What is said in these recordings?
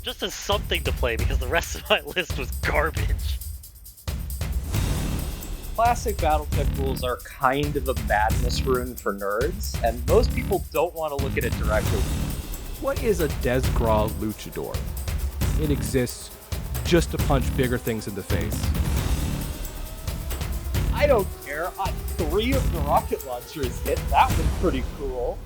just as something to play because the rest of my list was garbage. Classic BattleTech rules are kind of a madness rune for nerds, and most people don't want to look at it directly. What is a Desgraw luchador? It exists just to punch bigger things in the face. I don't care. 3 of the rocket launchers hit. That was pretty cool.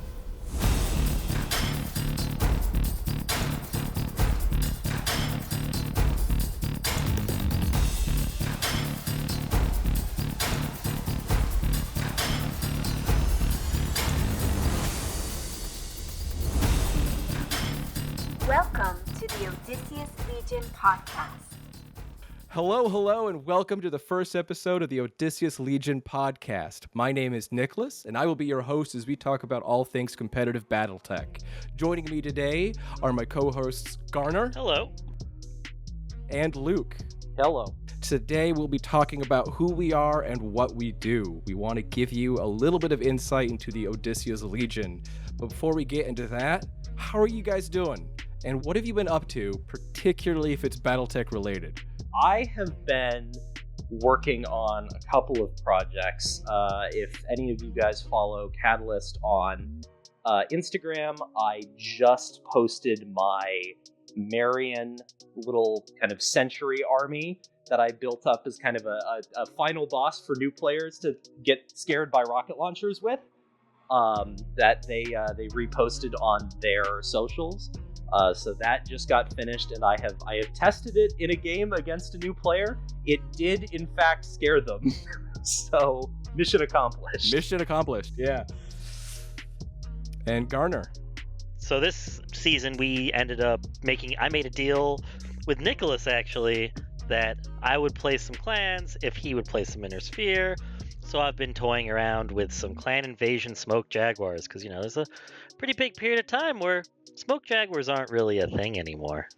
Welcome to the Odysseus Legion Podcast. Hello, and welcome to the first episode of the Odysseus Legion Podcast. My name is Nicholas, and I will be your host as we talk about all things competitive BattleTech. Joining me today are my co-hosts Garner. Hello. And Luke. Hello. Today we'll be talking about who we are and what we do. We want to give you a little bit of insight into the Odysseus Legion. But before we get into that, how are you guys doing? And what have you been up to, particularly if it's BattleTech related? I have been working on a couple of projects. If any of you guys follow Catalyst on Instagram, I just posted my Marion little kind of century army that I built up as kind of a final boss for new players to get scared by rocket launchers with. That they reposted on their socials. So that just got finished, and I have tested it in a game against a new player. It did, in fact, scare them. So, mission accomplished. Mission accomplished, yeah. And Garner. So this season we ended up I made a deal with Nicholas, actually, that I would play some clans if he would play some Inner Sphere. So I've been toying around with some Clan Invasion Smoke Jaguars, because, there's a pretty big period of time where Smoke Jaguars aren't really a thing anymore.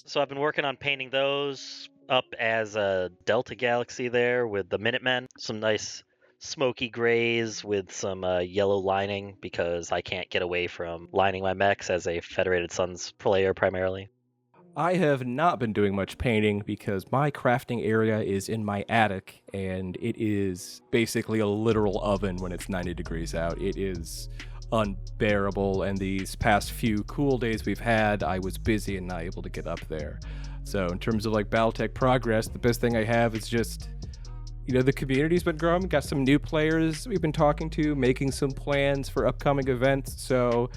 So I've been working on painting those up as a Delta Galaxy there with the Minutemen. Some nice smoky grays with some yellow lining, because I can't get away from lining my mechs as a Federated Suns player primarily. I have not been doing much painting because my crafting area is in my attic, and it is basically a literal oven when it's 90 degrees out. It is unbearable, and these past few cool days we've had, I was busy and not able to get up there. So in terms of BattleTech progress, the best thing I have is just, the community's been growing. Got some new players we've been talking to, making some plans for upcoming events. So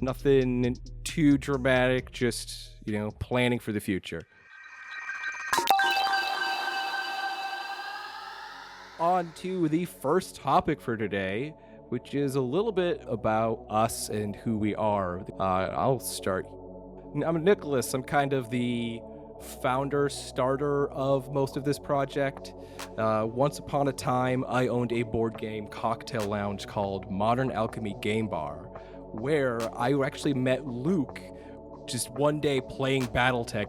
nothing too dramatic, just, planning for the future. On to the first topic for today, which is a little bit about us and who we are. I'll start. I'm Nicholas. I'm kind of the starter of most of this project. Once upon a time, I owned a board game cocktail lounge called Modern Alchemy Game Bar, where I actually met Luke just one day playing BattleTech.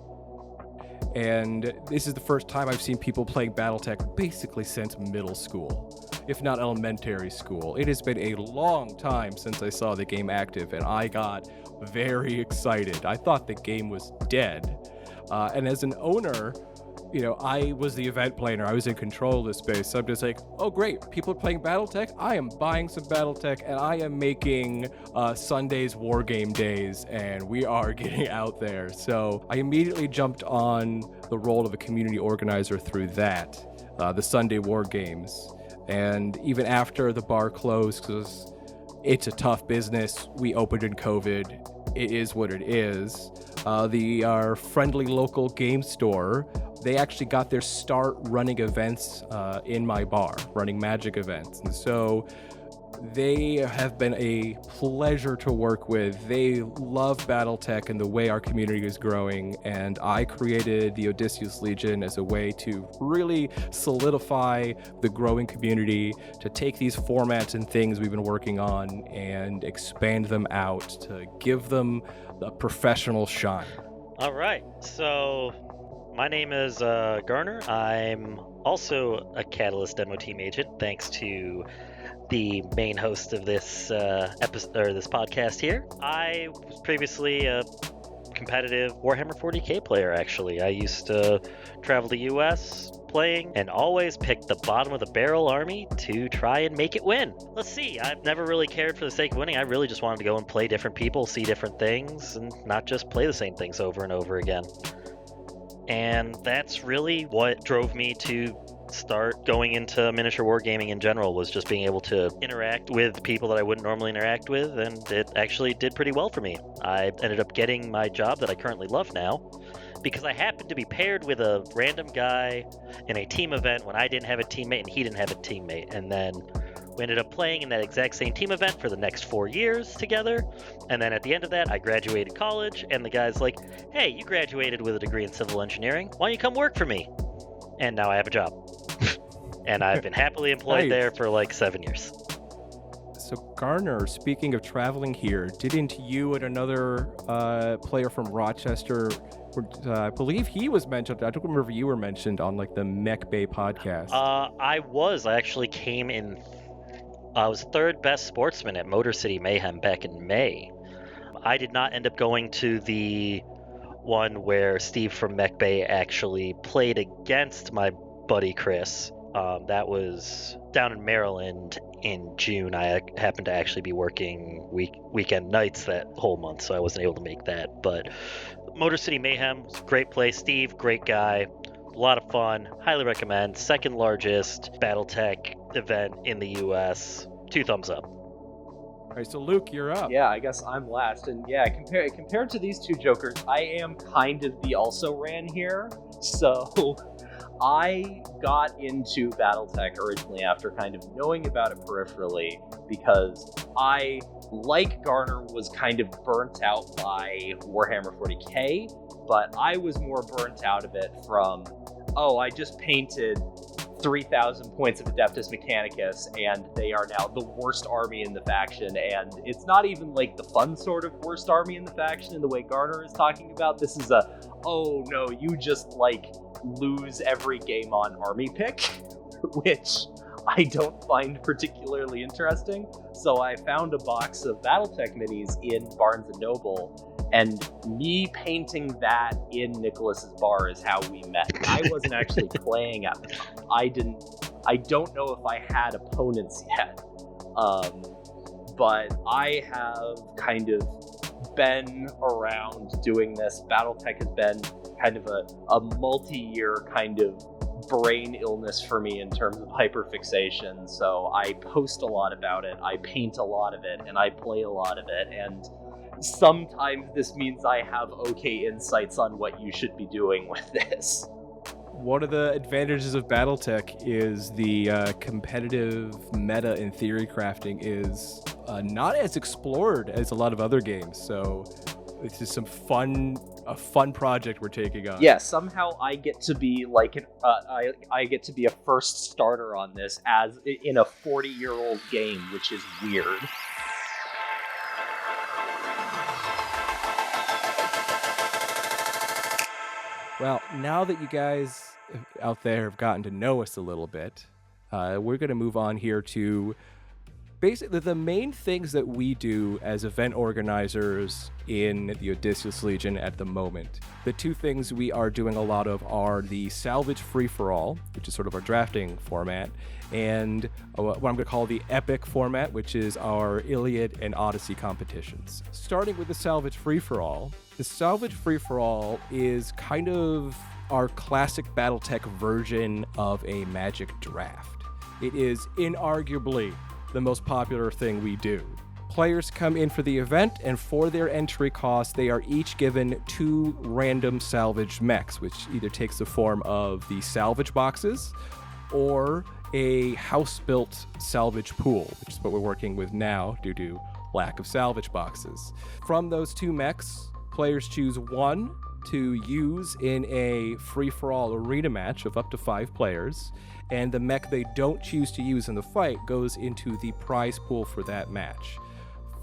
And this is the first time I've seen people playing BattleTech basically since middle school, if not elementary school. It has been a long time since I saw the game active, and I got very excited. I thought the game was dead. And as an owner, I was the event planner. I was in control of this space. So I'm just like, oh, great. People are playing BattleTech. I am buying some BattleTech, and I am making Sunday's War Game days, and we are getting out there. So I immediately jumped on the role of a community organizer through that, the Sunday War Games. And even after the bar closed, because it's a tough business, we opened in COVID. It is what it is. Our friendly local game store, they actually got their start running events in my bar, running Magic events. And so they have been a pleasure to work with. They love BattleTech and the way our community is growing. And I created the Odysseus Legion as a way to really solidify the growing community, to take these formats and things we've been working on and expand them out, to give them a professional shine. All right, so my name is Garner. I'm also a Catalyst demo team agent, thanks to the main host of this episode or this podcast here. I was previously a competitive Warhammer 40k player, actually. I used to travel the US playing and always pick the bottom of the barrel army to try and make it win. Let's see, I've never really cared for the sake of winning. I really just wanted to go and play different people, see different things, and not just play the same things over and over again. And that's really what drove me to start going into miniature wargaming in general, was just being able to interact with people that I wouldn't normally interact with, and it actually did pretty well for me. I ended up getting my job that I currently love now because I happened to be paired with a random guy in a team event when I didn't have a teammate and he didn't have a teammate, and then we ended up playing in that exact same team event for the next 4 years together. And then at the end of that, I graduated college, and the guy's like, "Hey, you graduated with a degree in civil engineering. Why don't you come work for me?" And now I have a job. And I've been happily employed there for like 7 years. So Garner, speaking of traveling here, didn't you and another player from Rochester, I believe he was mentioned, I don't remember if you were mentioned on like the Mech Bay podcast. I actually came in, I was third best sportsman at Motor City Mayhem back in May. I did not end up going to the one where Steve from Mech Bay actually played against my buddy Chris. That was down in Maryland in June. I happened to actually be working weekend nights that whole month, so I wasn't able to make that. But Motor City Mayhem was a great place. Steve, great guy, a lot of fun. Highly recommend. Second largest BattleTech event in the U.S. 2 thumbs up. All right, so Luke, you're up. Yeah, I guess I'm last. And yeah, compared to these two jokers, I am kind of the also-ran here. So I got into BattleTech originally after kind of knowing about it peripherally because I, like Garner, was kind of burnt out by Warhammer 40k, but I was more burnt out of it from, I just painted 3,000 points of Adeptus Mechanicus, and they are now the worst army in the faction, and it's not even like the fun sort of worst army in the faction in the way Garner is talking about. This is oh no, you just like lose every game on army pick, which I don't find particularly interesting. So I found a box of BattleTech minis in Barnes & Noble, and me painting that in Nicholas's bar is how we met. I wasn't actually playing at the time. I don't know if I had opponents yet. But I have kind of been around doing this. BattleTech has been kind of a multi-year kind of brain illness for me in terms of hyperfixation. So I post a lot about it, I paint a lot of it, and I play a lot of it. And sometimes this means I have okay insights on what you should be doing with this. One of the advantages of BattleTech is the competitive meta in theory crafting is not as explored as a lot of other games. So it's just a fun project we're taking on. Yeah, somehow I get to be like I get to be a first starter on this as in a 40-year-old game, which is weird. Well, now that you guys out there have gotten to know us a little bit, we're going to move on here to basically the main things that we do as event organizers in the Odysseus Legion at the moment. The two things we are doing a lot of are the salvage free-for-all, which is sort of our drafting format, and what I'm going to call the epic format, which is our Iliad and Odyssey competitions. Starting with the salvage free-for-all, the salvage free-for-all is kind of our classic BattleTech version of a Magic draft. It is inarguably the most popular thing we do. Players come in for the event, and for their entry cost, they are each given 2 random salvage mechs, which either takes the form of the salvage boxes or a house-built salvage pool, which is what we're working with now due to lack of salvage boxes. From those 2 mechs, players choose one to use in a free-for-all arena match of up to 5 players, and the mech they don't choose to use in the fight goes into the prize pool for that match.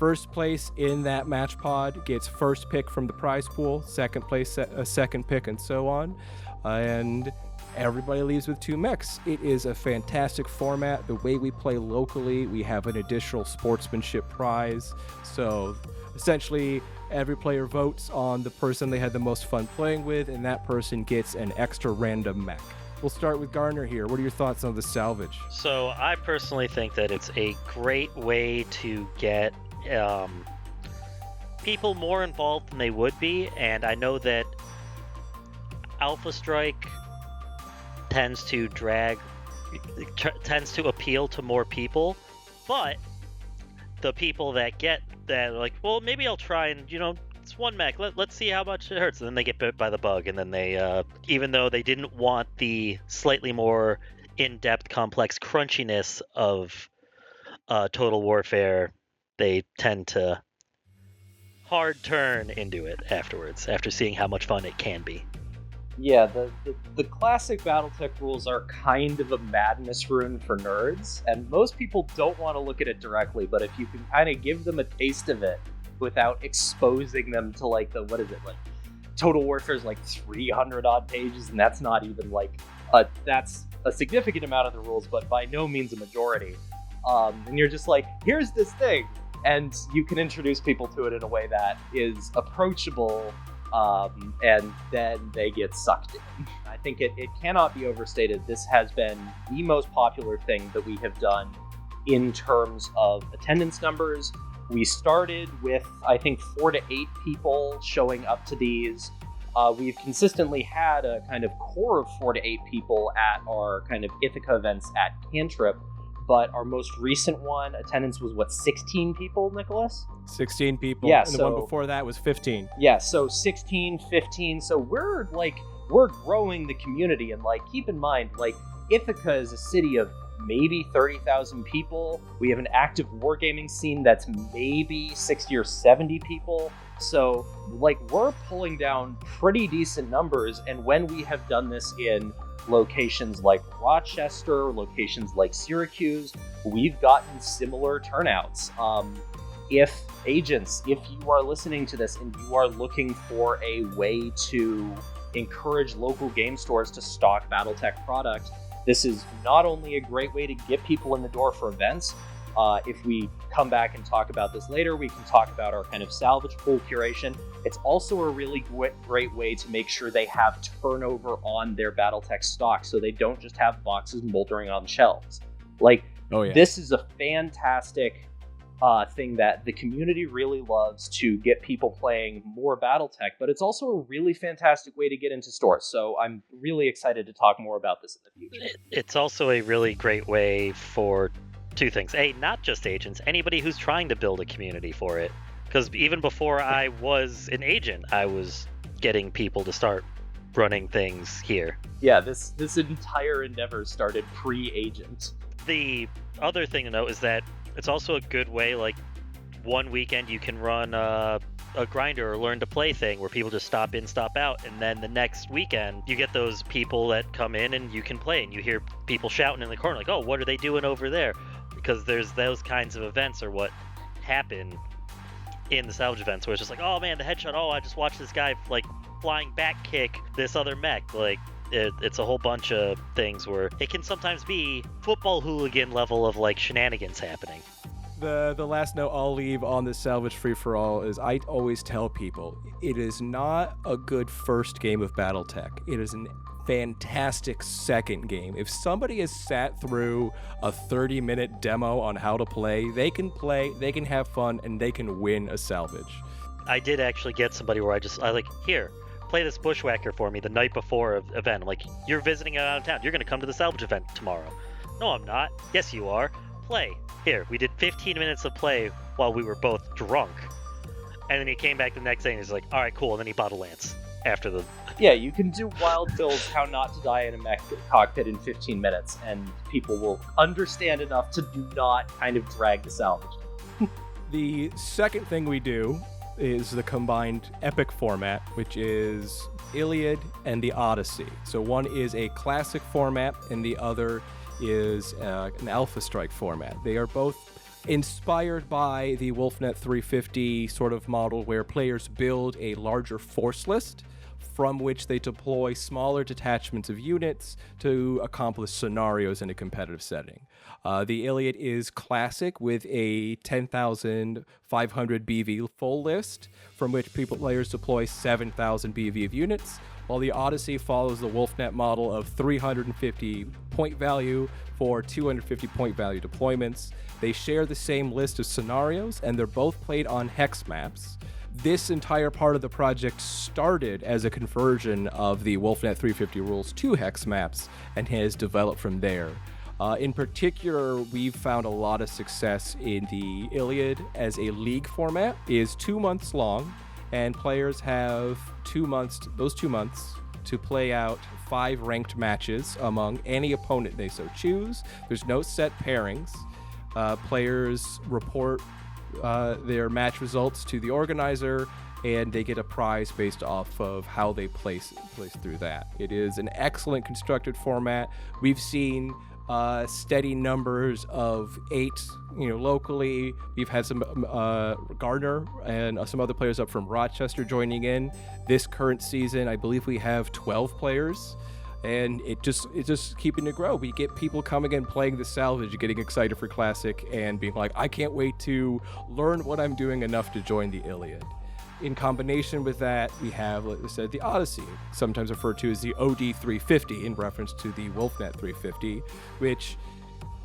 First place in that match pod gets first pick from the prize pool, second place a second pick, and so on. And everybody leaves with 2 mechs. It is a fantastic format. The way we play locally, we have an additional sportsmanship prize. So Essentially, every player votes on the person they had the most fun playing with, and that person gets an extra random mech. We'll start with Garner here. What are your thoughts on the salvage? So I personally think that it's a great way to get people more involved than they would be, and I know that Alpha Strike tends to appeal to more people, but the people that get that are like, well, maybe I'll try and, it's one mech, let's see how much it hurts, and then they get bit by the bug, and then they, even though they didn't want the slightly more in-depth, complex crunchiness of Total Warfare, they tend to hard turn into it afterwards, after seeing how much fun it can be. Yeah, the classic BattleTech rules are kind of a madness rune for nerds, and most people don't want to look at it directly, but if you can kind of give them a taste of it without exposing them to, like, Total Warfare is 300 odd pages, and that's not even that's a significant amount of the rules, but by no means a majority. And you're just like, here's this thing, and you can introduce people to it in a way that is approachable, and then they get sucked in. I think it cannot be overstated. This has been the most popular thing that we have done in terms of attendance numbers. We started with, I think, 4 to 8 people showing up to these. We've consistently had a kind of core of 4 to 8 people at our kind of Ithaca events at Cantrip, but our most recent one, attendance was, 16 people, Nicholas? 16 people. Yeah, and the one before that was 15. Yeah, so 16, 15. So we're growing the community, and keep in mind, Ithaca is a city of maybe 30,000 people. We have an active wargaming scene that's maybe 60 or 70 people. So we're pulling down pretty decent numbers, and when we have done this in locations like Rochester, locations like Syracuse, we've gotten similar turnouts. If you are listening to this and you are looking for a way to encourage local game stores to stock BattleTech product, this is not only a great way to get people in the door for events. If we come back and talk about this later, we can talk about our kind of salvage pool curation. It's also a really great way to make sure they have turnover on their BattleTech stock, so they don't just have boxes moldering on shelves. This is a fantastic thing that the community really loves, to get people playing more BattleTech, but it's also a really fantastic way to get into stores. So I'm really excited to talk more about this in the future. It's also a really great way for two things. A, not just agents, anybody who's trying to build a community for it. Because even before I was an agent, I was getting people to start running things here. Yeah, this entire endeavor started pre-agent. The other thing to note is that it's also a good way, one weekend you can run a grinder or learn to play thing where people just stop in, stop out, and then the next weekend you get those people that come in and you can play, and you hear people shouting in the corner oh, what are they doing over there? Because there's those kinds of events are what happen in the salvage events, where it's just oh man, the headshot, I just watched this guy flying back kick this other mech. It's a whole bunch of things where it can sometimes be football hooligan level of shenanigans happening. The last note I'll leave on the salvage free-for-all is I always tell people it is not a good first game of BattleTech. It is a fantastic second game. If somebody has sat through a 30-minute demo on how to play, they can have fun, and they can win a salvage. I did actually get somebody where I here, play this bushwhacker for me the night before an event. I'm you're visiting out of town. You're going to come to the salvage event tomorrow. No, I'm not. Yes, you are. Play. Here, we did 15 minutes of play while we were both drunk. And then he came back the next day and he's all right, cool. And then he bought a lance after the... Yeah, you can do Wild Bill's How Not to Die in a Mech Cockpit in 15 minutes, and people will understand enough to do not kind of drag the salvage. The second thing we do is the combined epic format, which is Iliad and the Odyssey. So one is a classic format and the other is an Alpha Strike format. They are both inspired by the Wolfnet 350 sort of model, where players build a larger force list from which they deploy smaller detachments of units to accomplish scenarios in a competitive setting. The Iliad is classic with a 10,500 BV full list, from which players deploy 7,000 BV of units, while the Odyssey follows the Wolfnet model of 350 point value for 250 point value deployments. They share the same list of scenarios, and they're both played on hex maps. This entire part of the project started as a conversion of the Wolfnet 350 rules to hex maps and has developed from there. In particular, we've found a lot of success in the Iliad as a league format. It is 2 months long, and players have 2 months, those 2 months, to play out 5 ranked matches among any opponent they so choose. There's no set pairings. Players report their match results to the organizer, and they get a prize based off of how they place through that. It is an excellent constructed format. We've seen steady numbers of 8, locally. We've had some Gardner and some other players up from Rochester joining in. This current season, I believe we have 12 players. And it's just keeping to grow. We get people coming in, playing the salvage, getting excited for Classic, and being like, I can't wait to learn what I'm doing enough to join the Iliad. In combination with that, we have, like I said, the Odyssey, sometimes referred to as the OD 350 in reference to the Wolfnet 350, which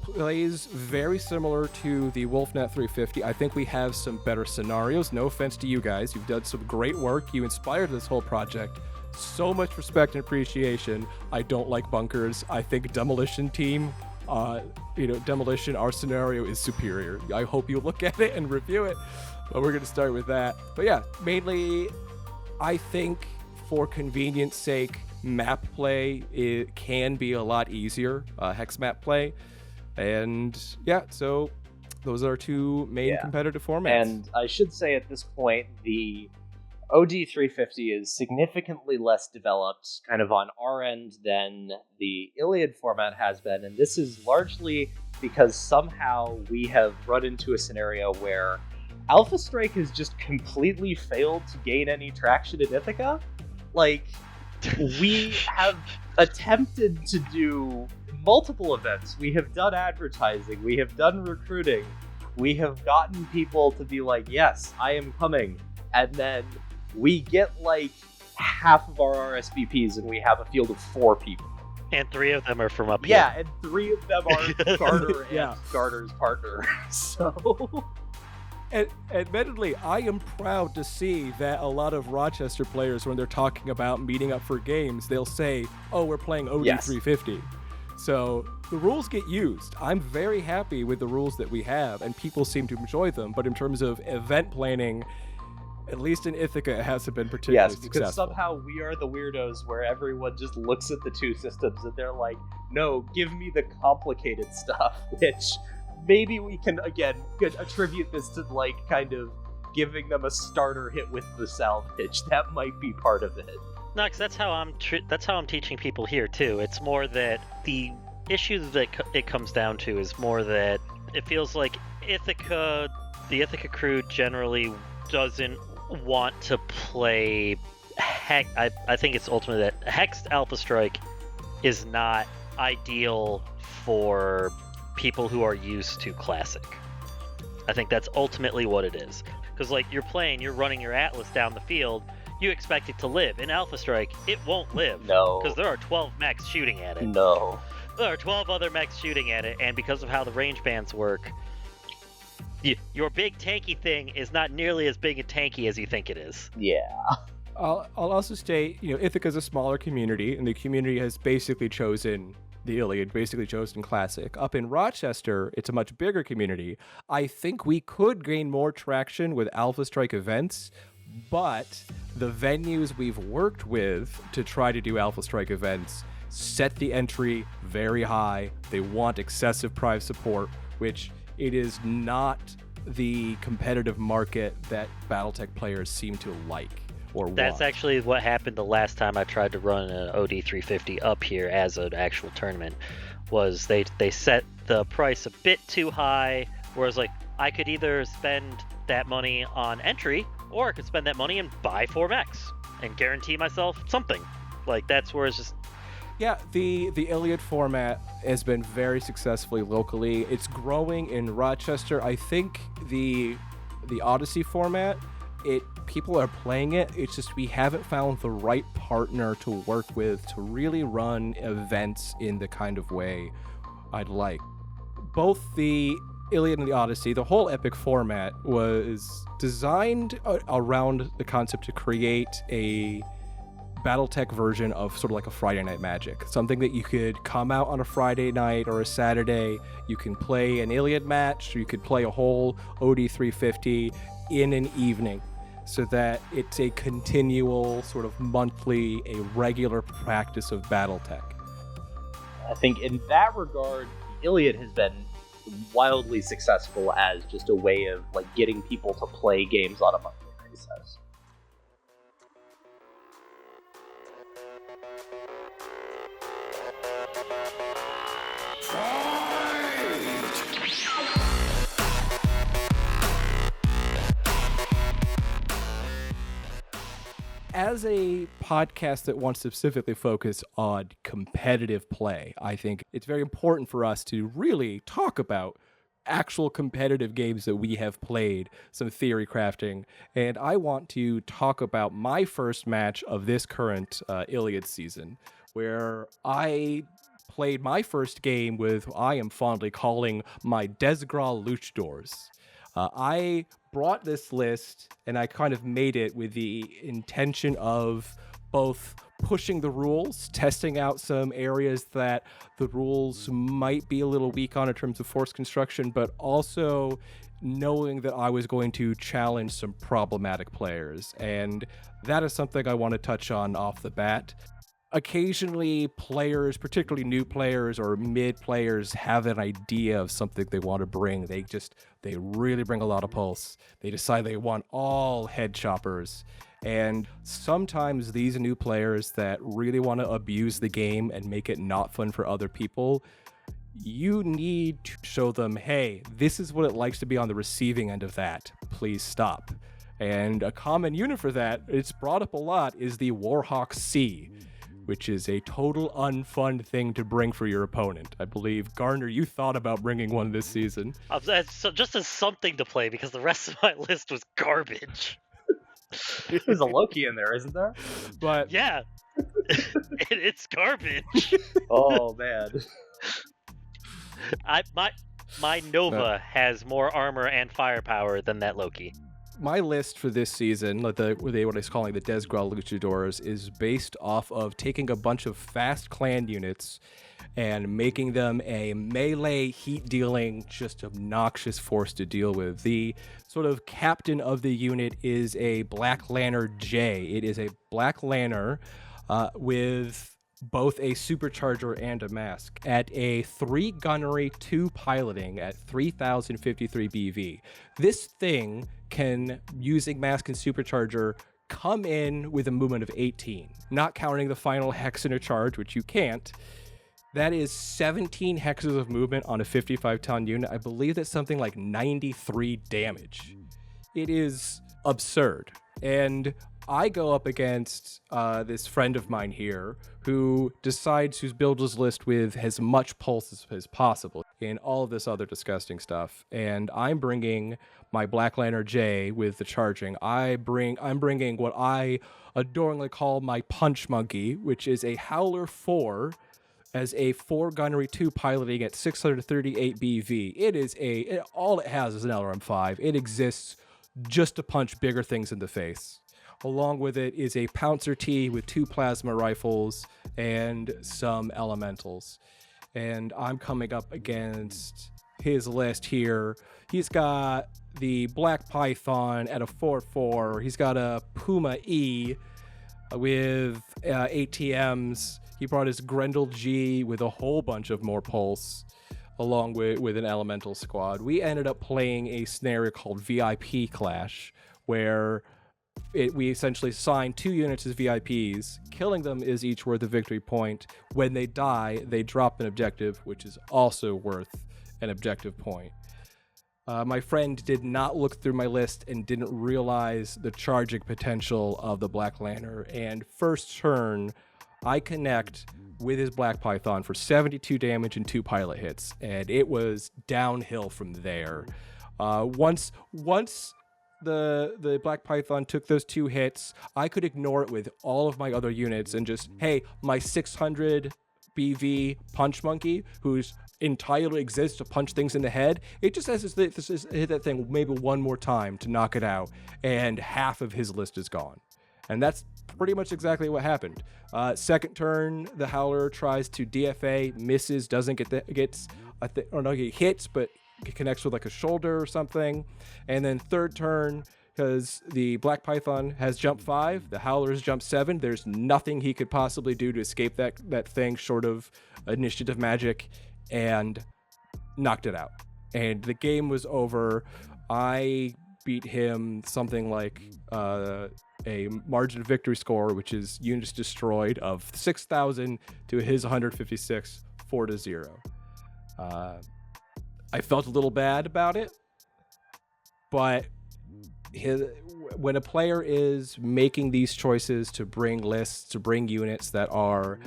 plays very similar to the Wolfnet 350. I think we have some better scenarios. No offense to you guys. You've done some great work. You inspired this whole project. So much respect and appreciation. I don't like bunkers. I think Demolition Team, Demolition, our scenario is superior. I hope you look at it and review it, but we're going to start with that. But yeah, mainly, I think for convenience sake, map play, it can be a lot easier, hex map play. And yeah, so those are 2 main competitive formats. And I should say at this point, the OD 350 is significantly less developed kind of on our end than the Iliad format has been, and this is largely because somehow we have run into a scenario where Alpha Strike has just completely failed to gain any traction in Ithaca. Like, we have attempted to do multiple events, we have done advertising, we have done recruiting, we have gotten people to be like, yes, I am coming, and then we get like half of our RSVPs and we have a field of 4 people. And 3 of them are from up here. Yeah, and 3 of them are Garter and Garter's partner. So... And admittedly, I am proud to see that a lot of Rochester players, when they're talking about meeting up for games, they'll say, oh, we're playing OD 350. So the rules get used. I'm very happy with the rules that we have, and people seem to enjoy them. But in terms of event planning, at least in Ithaca, it hasn't been particularly successful. Yes, because somehow we are the weirdos where everyone just looks at the 2 systems and they're like, no, give me the complicated stuff, which maybe we can, again, attribute this to, like, kind of giving them a starter hit with the salvage. That might be part of it. No, because that's how I'm teaching people here, too. It's more that the issue that it comes down to is more that it feels like the Ithaca crew generally doesn't want to play I think it's ultimately that Hexed Alpha Strike is not ideal for people who are used to Classic. I think that's ultimately what it is. Because, like, you're running your Atlas down the field, you expect it to live. In Alpha Strike, it won't live. No. Because there are 12 mechs shooting at it. No. There are 12 other mechs shooting at it, and because of how the range bands work, your big tanky thing is not nearly as big and tanky as you think it is. Yeah. I'll also state, Ithaca is a smaller community, and the community has basically chosen the Iliad, basically chosen Classic. Up in Rochester, it's a much bigger community. I think we could gain more traction with Alpha Strike events, but the venues we've worked with to try to do Alpha Strike events set the entry very high. They want excessive prize support, which it is not the competitive market that BattleTech players seem to like or want. That's actually what happened the last time I tried to run an OD 350 up here as an actual tournament. Was they set the price a bit too high, whereas like I could either spend that money on entry Or I could spend that money and buy 4 mechs and guarantee myself something. Like, that's where it's just... Yeah, the Iliad format has been very successfully locally. It's growing in Rochester. I think the Odyssey format, people are playing it. It's just we haven't found the right partner to work with to really run events in the kind of way I'd like. Both the Iliad and the Odyssey, the whole Epic format was designed around the concept to create a BattleTech version of sort of like a Friday Night Magic. Something that you could come out on a Friday night or a Saturday. You can play an Iliad match, or you could play a whole OD 350 in an evening, so that it's a continual sort of monthly, a regular practice of BattleTech. I think in that regard, Iliad has been wildly successful as just a way of like getting people to play games on a monthly basis. As a podcast that wants to specifically focus on competitive play, I think it's very important for us to really talk about actual competitive games that we have played, some theory crafting, and I want to talk about my first match of this current Iliad season, where I played my first game with what I am fondly calling my Desgras Luchadors. I brought this list and I kind of made it with the intention of both pushing the rules, testing out some areas that the rules might be a little weak on in terms of force construction, but also knowing that I was going to challenge some problematic players. And that is something I want to touch on off the bat. Occasionally, players, particularly new players or mid players, have an idea of something they want to bring. They really bring a lot of pulse. They decide they want all head choppers. And sometimes these new players that really want to abuse the game and make it not fun for other people, you need to show them, hey, this is what it likes to be on the receiving end of that. Please stop. And a common unit for that, it's brought up a lot, is the Warhawk C, which is a total unfun thing to bring for your opponent. I believe, Garner, you thought about bringing one this season. So just as something to play, because the rest of my list was garbage. There's a Loki in there, isn't there? But yeah, it's garbage. Oh man, my Nova has more armor and firepower than that Loki. my list for this season, what I was calling the Desgras Luchadors, is based off of taking a bunch of fast clan units and making them a melee, heat-dealing, just obnoxious force to deal with. The sort of captain of the unit is a Black Lanner J. It is a Black Lanner with both a supercharger and a mask at a 3 gunnery, 2 piloting at 3053 BV. This thing can, using mask and supercharger, come in with a movement of 18, not counting the final hex in a charge, which you can't. That is 17 hexes of movement on a 55-ton unit. I believe that's something like 93 damage. It is absurd. And I go up against this friend of mine here who decides to build his list with as much pulse as possible in all of this other disgusting stuff. And I'm bringing my Black Lanner J with the charging. I'm bringing what I adoringly call my Punch Monkey, which is a Howler 4 as a 4 gunnery 2 piloting at 638 BV. All it has is an LRM-5. It exists just to punch bigger things in the face. Along with it is a Pouncer T with 2 plasma rifles and some elementals. And I'm coming up against his list here. He's got the Black Python at a 4-4. He's got a Puma E with ATMs. He brought his Grendel G with a whole bunch of more pulse, along with an elemental squad. We ended up playing a scenario called VIP Clash, where we essentially assign 2 units as VIPs. Killing them is each worth a victory point. When they die, they drop an objective, which is also worth an objective point. My friend did not look through my list and didn't realize the charging potential of the Black Lantern. And first turn, I connect with his Black Python for 72 damage and 2 pilot hits, and it was downhill from there. Once the Black Python took those 2 hits, I could ignore it with all of my other units and just, hey, my 600 BV Punch Monkey, who's entirely exists to punch things in the head, it just has this hit that thing maybe one more time to knock it out, and half of his list is gone. And that's pretty much exactly what happened. Second turn, the Howler tries to DFA, misses, doesn't he hits, but it connects with like a shoulder or something. And then third turn, because the Black Python has jump 5, the Howler has jump 7. There's nothing he could possibly do to escape that thing short of initiative magic, and knocked it out. And the game was over. I beat him something like a margin of victory score, which is units destroyed, of 6,000 to his 156, 4-0. I felt a little bad about it, but when a player is making these choices to bring lists, to bring units that are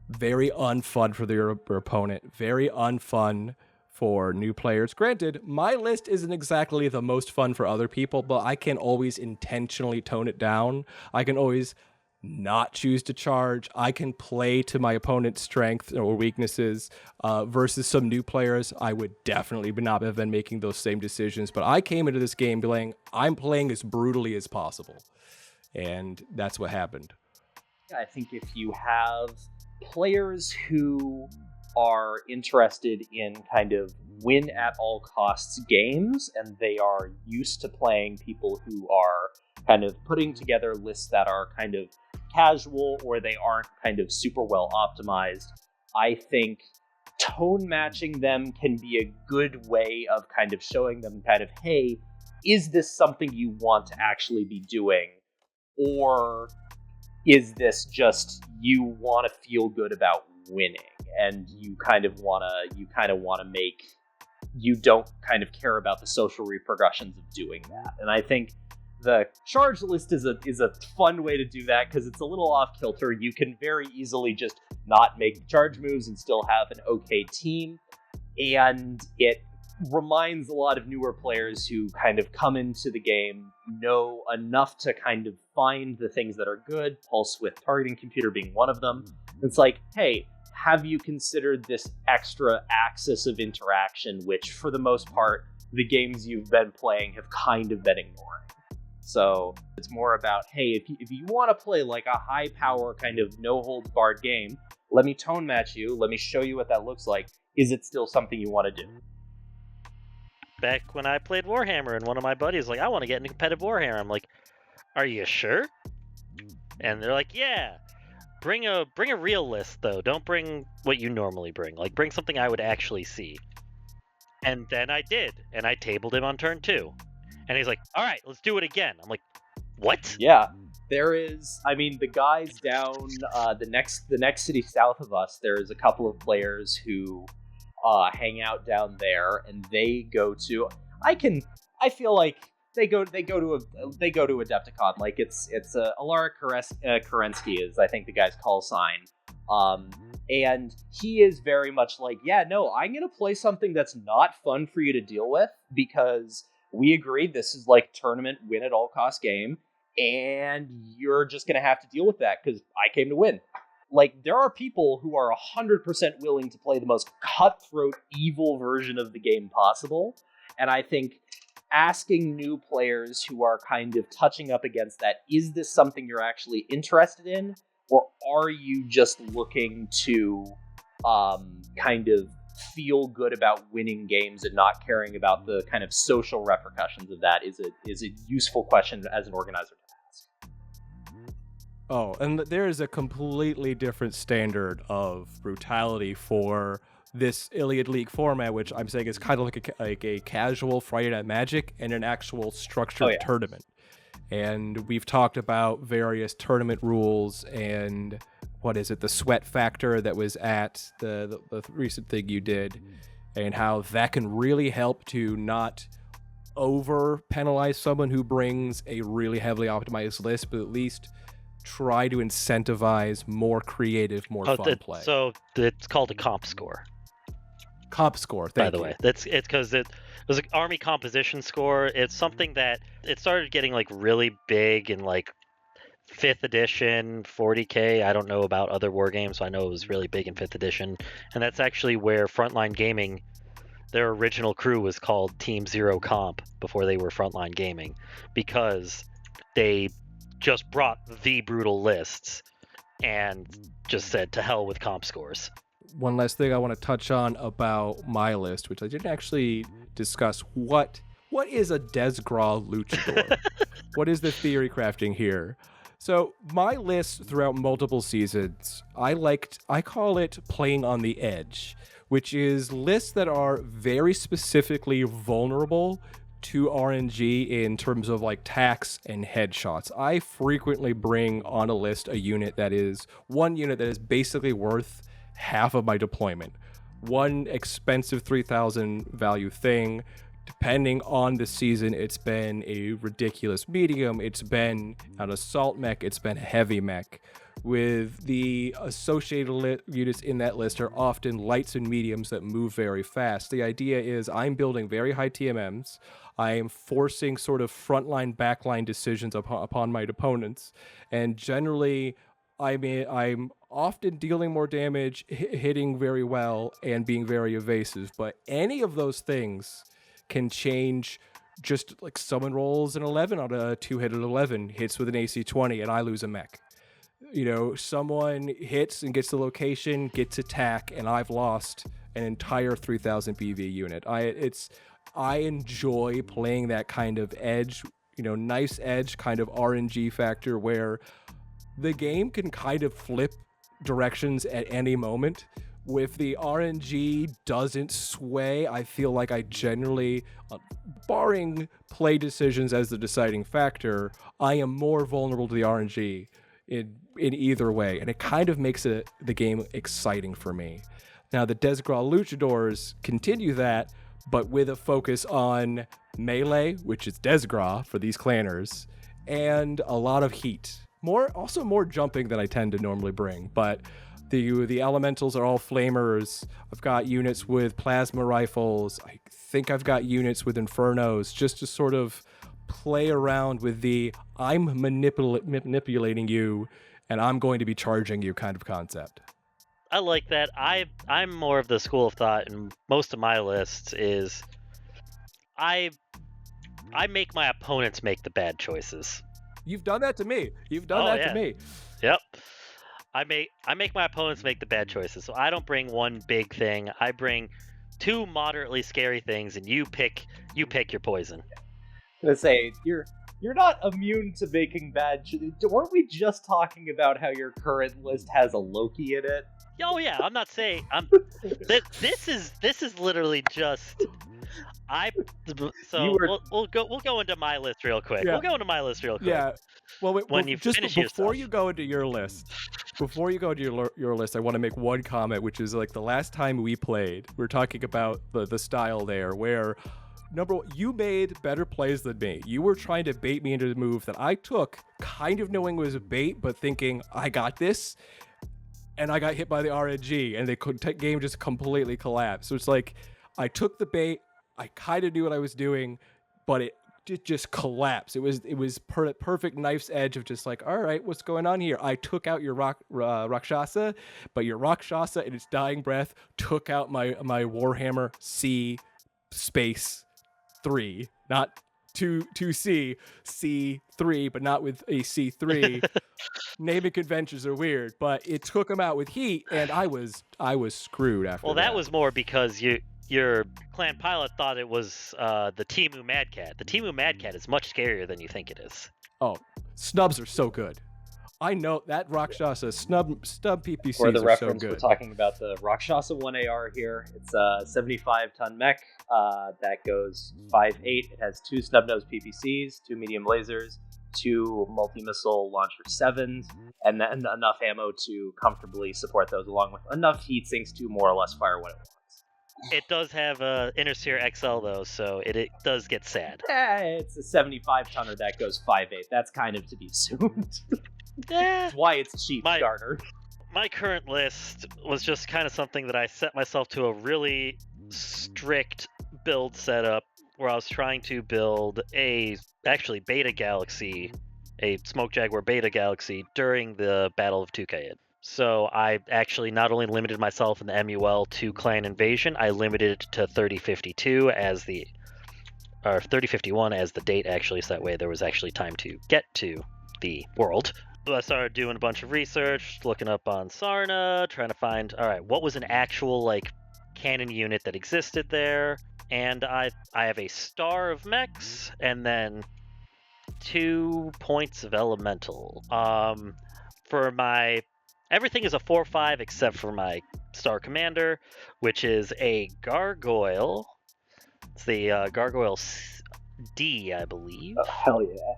very unfun for their opponent, very unfun for new players. Granted, my list isn't exactly the most fun for other people, but I can always intentionally tone it down. I can always not choose to charge. I can play to my opponent's strengths or weaknesses, versus some new players. I would definitely not have been making those same decisions, but I came into this game playing, I'm playing as brutally as possible. And that's what happened. I think if you have players who are interested in kind of win at all costs games, and they are used to playing people who are kind of putting together lists that are kind of casual, or they aren't kind of super well optimized, I think tone matching them can be a good way of kind of showing them kind of, hey, is this something you want to actually be doing? Or is this just you want to feel good about winning, and you don't kind of care about the social repercussions of doing that? And I think the charge list is a fun way to do that, because it's a little off kilter. You can very easily just not make charge moves and still have an okay team, and it reminds a lot of newer players who kind of come into the game know enough to kind of find the things that are good, pulse width targeting computer being one of them. It's like, hey, have you considered this extra axis of interaction, which for the most part, the games you've been playing have kind of been ignoring. So it's more about, hey, if you want to play like a high power kind of no holds barred game, let me tone match you. Let me show you what that looks like. Is it still something you want to do? Back when I played Warhammer, and one of my buddies was like, I want to get into competitive Warhammer. I'm like, are you sure? And they're like, yeah. Bring a real list, though. Don't bring what you normally bring. Like, bring something I would actually see. And then I did, and I tabled him on turn 2. And he's like, all right, let's do it again. I'm like, what? Yeah. There is, I mean, the guys down the next city south of us, there's a couple of players who hang out down there, and they go to, I feel like they go to Adepticon. Like it's Alara Kerensky is, I think, the guy's call sign. And he is very much like, yeah, no, I'm going to play something that's not fun for you to deal with, because we agreed this is like tournament win at all cost game, and you're just going to have to deal with that because I came to win. Like, there are people who are 100% willing to play the most cutthroat, evil version of the game possible. And I think asking new players who are kind of touching up against that, is this something you're actually interested in? Or are you just looking to kind of feel good about winning games and not caring about the kind of social repercussions of that is a useful question as an organizer to ask. Oh, and there is a completely different standard of brutality for this Iliad League format, which I'm saying is kind of like a casual Friday Night Magic and an actual structured tournament. And we've talked about various tournament rules and what is it, the sweat factor that was at the recent thing you did. and how that can really help to not over penalize someone who brings a really heavily optimized list, but at least try to incentivize more creative, more fun play. So it's called a comp score. Comp score, by the way. It's because it was an army composition score. It's something that it started getting like really big in like 5th edition, 40K. I don't know about other war games, so I know it was really big in 5th edition. And that's actually where Frontline Gaming, their original crew was called Team Zero Comp before they were Frontline Gaming, because they just brought the brutal lists and just said to hell with comp scores. One last thing I want to touch on about my list, which I didn't actually discuss. What is a Desgras Luchador? What is the theory crafting here? So my list throughout multiple seasons, I call it playing on the edge, which is lists that are very specifically vulnerable to RNG in terms of like tax and headshots. I frequently bring on a list one unit that is basically worth half of my deployment. One expensive 3,000 value thing. Depending on the season, it's been a ridiculous medium, it's been an assault mech, it's been a heavy mech. With the associated units in that list are often lights and mediums that move very fast. The idea is I'm building very high TMMs. I am forcing sort of frontline, backline decisions upon my opponents. And generally, I'm often dealing more damage, hitting very well, and being very evasive. But any of those things can change. Just like someone rolls an 11 on a 2-hit at 11, hits with an AC 20, and I lose a mech. You know, someone hits and gets the location, gets attack, and I've lost an entire 3,000 PV unit. I enjoy playing that kind of edge, nice edge kind of RNG factor where the game can kind of flip directions at any moment. If the RNG doesn't sway, I feel like I generally, barring play decisions as the deciding factor, I am more vulnerable to the RNG in either way, and it kind of makes the game exciting for me. Now, the Desgras Luchadors continue that, but with a focus on melee, which is Desgras for these clanners, and a lot of heat. Also more jumping than I tend to normally bring, but the elementals are all flamers. I've got units with plasma rifles. I think I've got units with infernos, just to sort of play around with the I'm manipulating you and I'm going to be charging you kind of concept. I like that. I'm more of the school of thought, and most of my lists is I make my opponents make the bad choices. You've done that to me. To me. Yep. I make my opponents make the bad choices. So I don't bring one big thing. I bring 2 moderately scary things, and you pick your poison. I'm gonna say you're not immune to making bad. Weren't we just talking about how your current list has a Loki in it? Oh yeah, I'm not saying this is literally just we'll go into my list real quick. Yeah. We'll go into my list real quick. Yeah. Well, before you go into your list, your list, I want to make one comment, which is like the last time we played, we were talking about the style there, where number one, you made better plays than me. You were trying to bait me into the move that I took, kind of knowing it was a bait, but thinking I got this. And I got hit by the RNG, and the game just completely collapsed. So it's like, I took the bait, I kind of knew what I was doing, but it just collapsed. It was perfect knife's edge of just like, all right, what's going on here? I took out your Rakshasa, but your Rakshasa in its dying breath took out my Warhammer C space 3, not 2C, C3, but not with a C3. Naming conventions are weird, but it took him out with heat, and I was screwed after that. Well, that was more because your clan pilot thought it was the Timu Mad Cat. The Timu Mad Cat is much scarier than you think it is. Oh, snubs are so good. I know that Rakshasa snub PPCs For the are reference, so good. we're talking about the Rakshasa 1AR here. It's a 75-ton mech that goes 5'8". It has 2 snub-nose PPCs, 2 medium lasers, 2 multi-missile launcher 7s, and then enough ammo to comfortably support those, along with enough heat sinks to more or less fire what it wants. It does have a Inner Sphere XL though, so it does get sad. It's a 75-tonner that goes 5.8. That's kind of to be assumed. That's why it's a cheap starter. My current list was just kind of something that I set myself to a really strict build setup where I was trying to build a Beta Galaxy, a Smoke Jaguar Beta Galaxy during the Battle of Tukayyid. So I actually not only limited myself in the MUL to Clan Invasion, I limited it to 3052 or 3051 as the date actually, so that way there was actually time to get to the world. So I started doing a bunch of research, looking up on Sarna, trying to find, all right, what was an actual canon unit that existed there, and I have a star of mechs, and then 2 points of elemental. For my everything is a 4/5 except for my star commander, which is a gargoyle. It's the gargoyle D, I believe. Oh, hell yeah.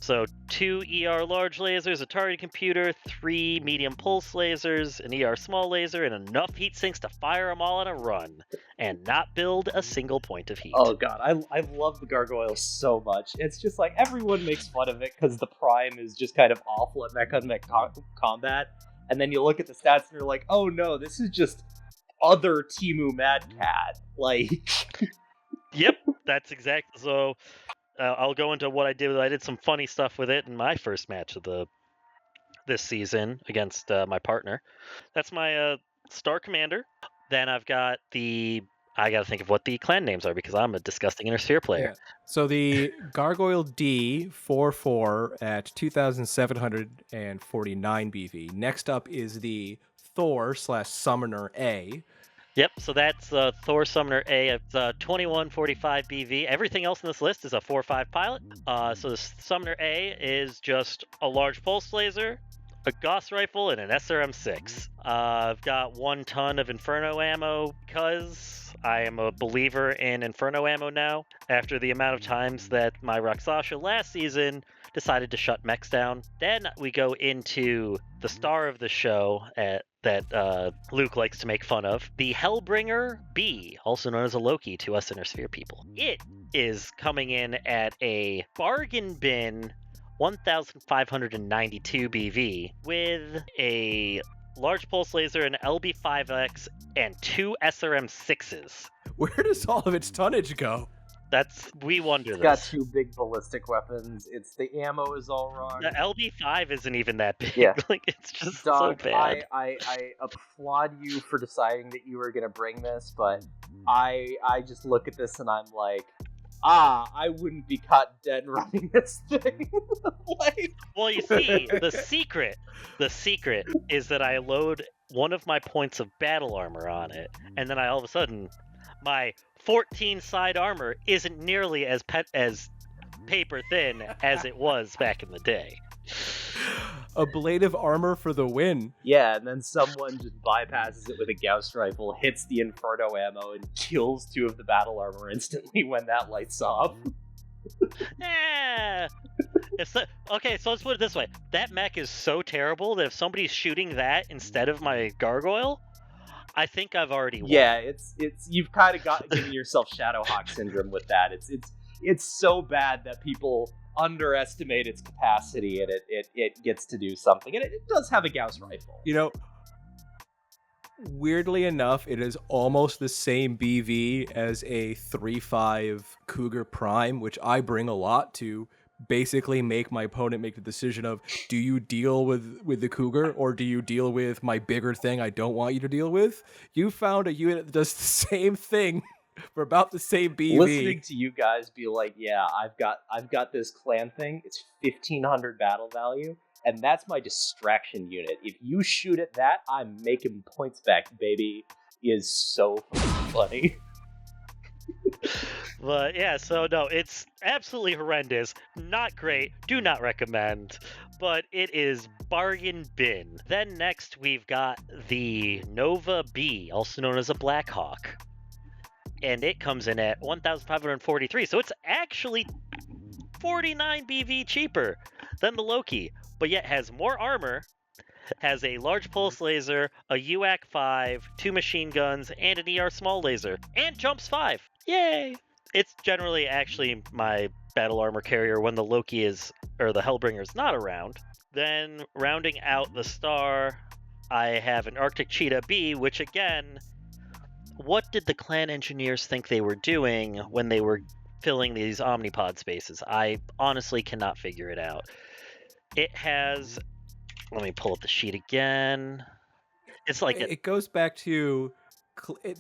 So 2 ER large lasers, a target computer, 3 medium pulse lasers, an ER small laser, and enough heat sinks to fire them all on a run and not build a single point of heat. Oh god, I love the gargoyle so much. It's just everyone makes fun of it because the prime is just kind of awful at mech-on-mech combat, and then you look at the stats and you're like, oh no, this is just other Temu Mad Cat. Yep, that's exactly. So I'll go into what I did. I did some funny stuff with it in my first match of this season against my partner. That's my star commander. Then I've got I got to think of what the clan names are because I'm a disgusting Inner Sphere player. Yeah. So the Gargoyle D 4/4 at 2,749 BV. Next up is the Thor/Summoner A. Yep, so that's Thor Summoner A at 2145 BV. Everything else in this list is a 4/5 pilot. So the Summoner A is just a large pulse laser, a Gauss rifle, and an SRM-6. I've got 1 ton of Inferno ammo because I am a believer in Inferno ammo now. After the amount of times that my Raksasha last season decided to shut mechs down. Then we go into the star of the show that Luke likes to make fun of, the Hellbringer B, also known as a Loki to us Inner Sphere people. It is coming in at a bargain bin 1,592 BV with a large pulse laser, an LB5X, and 2 SRM-6s. Where does all of its tonnage go? We wonder It's got 2 big ballistic weapons. The ammo is all wrong. The LB5 isn't even that big. Yeah. It's just Dog, so bad. I applaud you for deciding that you were going to bring this, but I just look at this and I'm like, I wouldn't be caught dead running this thing. Well, you see, the secret is that I load one of my points of battle armor on it, and then all of a sudden, my 14 side armor isn't nearly as paper thin as it was back in the day. A blade of armor for the win. Yeah, and then someone just bypasses it with a Gauss rifle, hits the Inferno ammo, and kills 2 of the battle armor instantly when that lights off. Yeah. Okay, so let's put it this way. That mech is so terrible that if somebody's shooting that instead of my gargoyle, I think I've already won. Yeah, it's you've kind of given yourself Shadowhawk syndrome with that. It's so bad that people underestimate its capacity, and it gets to do something. And it does have a Gauss rifle. Weirdly enough, it is almost the same BV as a 3/5 Cougar Prime, which I bring a lot to basically make my opponent make the decision of, do you deal with the Cougar or do you deal with my bigger thing I don't want you to deal with? You found a unit that does the same thing for about the same BV. Listening to you guys be like, yeah, I've got this clan thing. It's 1,500 battle value, and that's my distraction unit. If you shoot at that, I'm making points back, baby. Is so funny. But yeah, so no, it's absolutely horrendous. Not great. Do not recommend. But it is bargain bin. Then next we've got the Nova B, also known as a Black Hawk. And it comes in at 1,543. So it's actually 49 BV cheaper than the Loki, but yet has more armor, has a large pulse laser, a UAC 5, 2 machine guns, and an ER small laser, and jumps 5. Yay! It's generally actually my battle armor carrier when the Loki is, or the Hellbringer is not around. Then, rounding out the star, I have an Arctic Cheetah B, which again, what did the clan engineers think they were doing when they were filling these Omnipod spaces? I honestly cannot figure it out. It has, let me pull up the sheet again. It's like it goes back to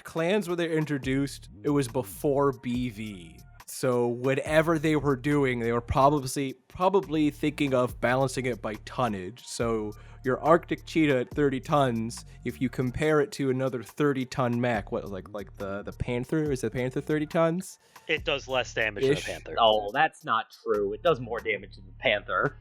clans when they're introduced. It was before BV, so whatever they were doing, they were probably thinking of balancing it by tonnage. So your Arctic Cheetah at 30 tons, if you compare it to another 30-ton mech, what like the Panther, is the Panther 30 tons? It does less damage than the Panther. Oh, that's not true. It does more damage than the Panther.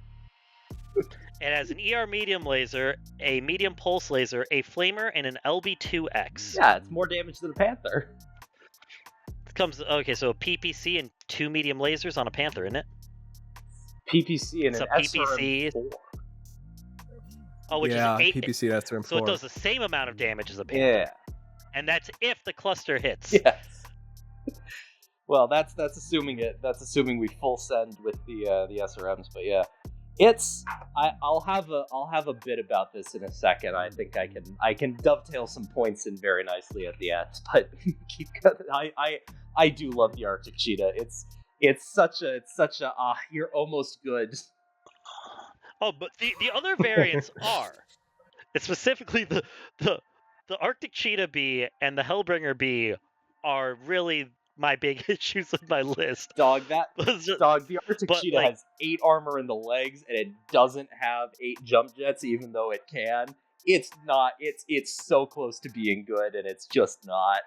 It has an ER medium laser, a medium pulse laser, a flamer, and an LB2X. Yeah, it's more damage than the Panther. Okay, so a PPC and 2 medium lasers on a Panther, isn't it? PPC and it's an a PPC. SRM4. Oh, which is an 8. PPC, SRM4. So it does the same amount of damage as a Panther. Yeah. And that's if the cluster hits. Yes. Well, that's assuming it. That's assuming we full send with the SRMs, but yeah. I'll have a bit about this in a second. I think I can dovetail some points in very nicely at the end. But keep going. I do love the Arctic Cheetah. It's such a you're almost good. Oh, but the other variants are. It's specifically the Arctic Cheetah B and the Hellbringer B are really my big issues with my list. The Arctic Cheetah has 8 armor in the legs, and it doesn't have 8 jump jets, even though it can. It's so close to being good, and it's just not.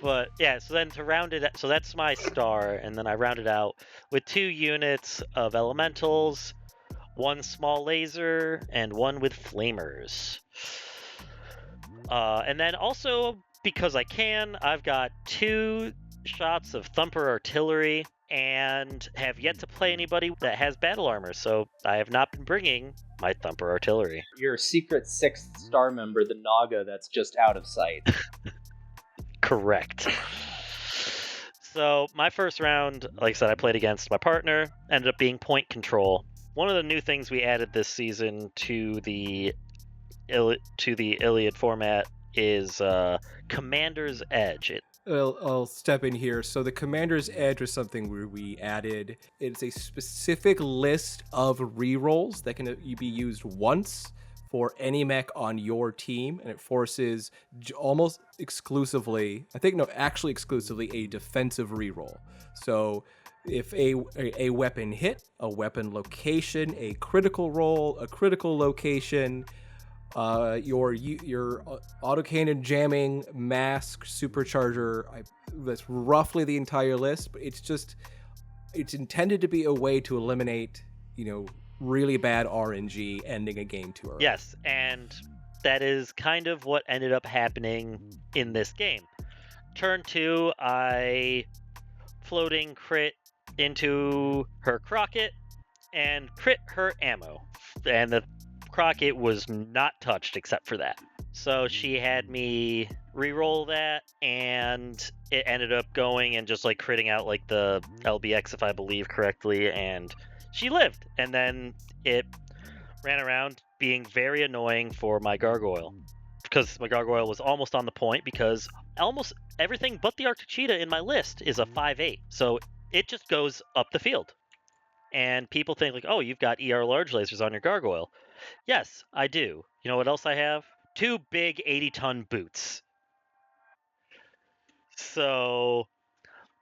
But yeah, so then to round it, so that's my star, and then I round it out with 2 units of elementals, 1 small laser, and 1 with flamers. And then also, because I can, I've got 2 shots of Thumper artillery, and have yet to play anybody that has battle armor, so I have not been bringing my Thumper artillery. Your secret 6th star member, the Naga, that's just out of sight. Correct. So my first round, like I said, I played against my partner, ended up being point control. One of the new things we added this season to the Iliad format is Commander's Edge. I'll step in here. So the Commander's Edge was something where we added. It's a specific list of rerolls that can be used once for any mech on your team, and it forces almost exclusively, exclusively a defensive reroll. So if a weapon hit, a weapon location, a critical roll, a critical location, your autocannon jamming, mask, supercharger, that's roughly the entire list, but it's intended to be a way to eliminate, really bad RNG ending a game too early. Yes, and that is kind of what ended up happening in this game. Turn 2, I floating crit into her Crockett and crit her ammo. And the Crockett was not touched except for that. So she had me re-roll that, and it ended up going and just like critting out like the LBX, if I believe correctly, and she lived. And then it ran around being very annoying for my Gargoyle, because my Gargoyle was almost on the point, because almost everything but the Arctic Cheetah in my list is a 5/8. So it just goes up the field. And people think like, oh, you've got ER large lasers on your Gargoyle. Yes, I do. You know what else I have? 2 big 80-ton boots. So,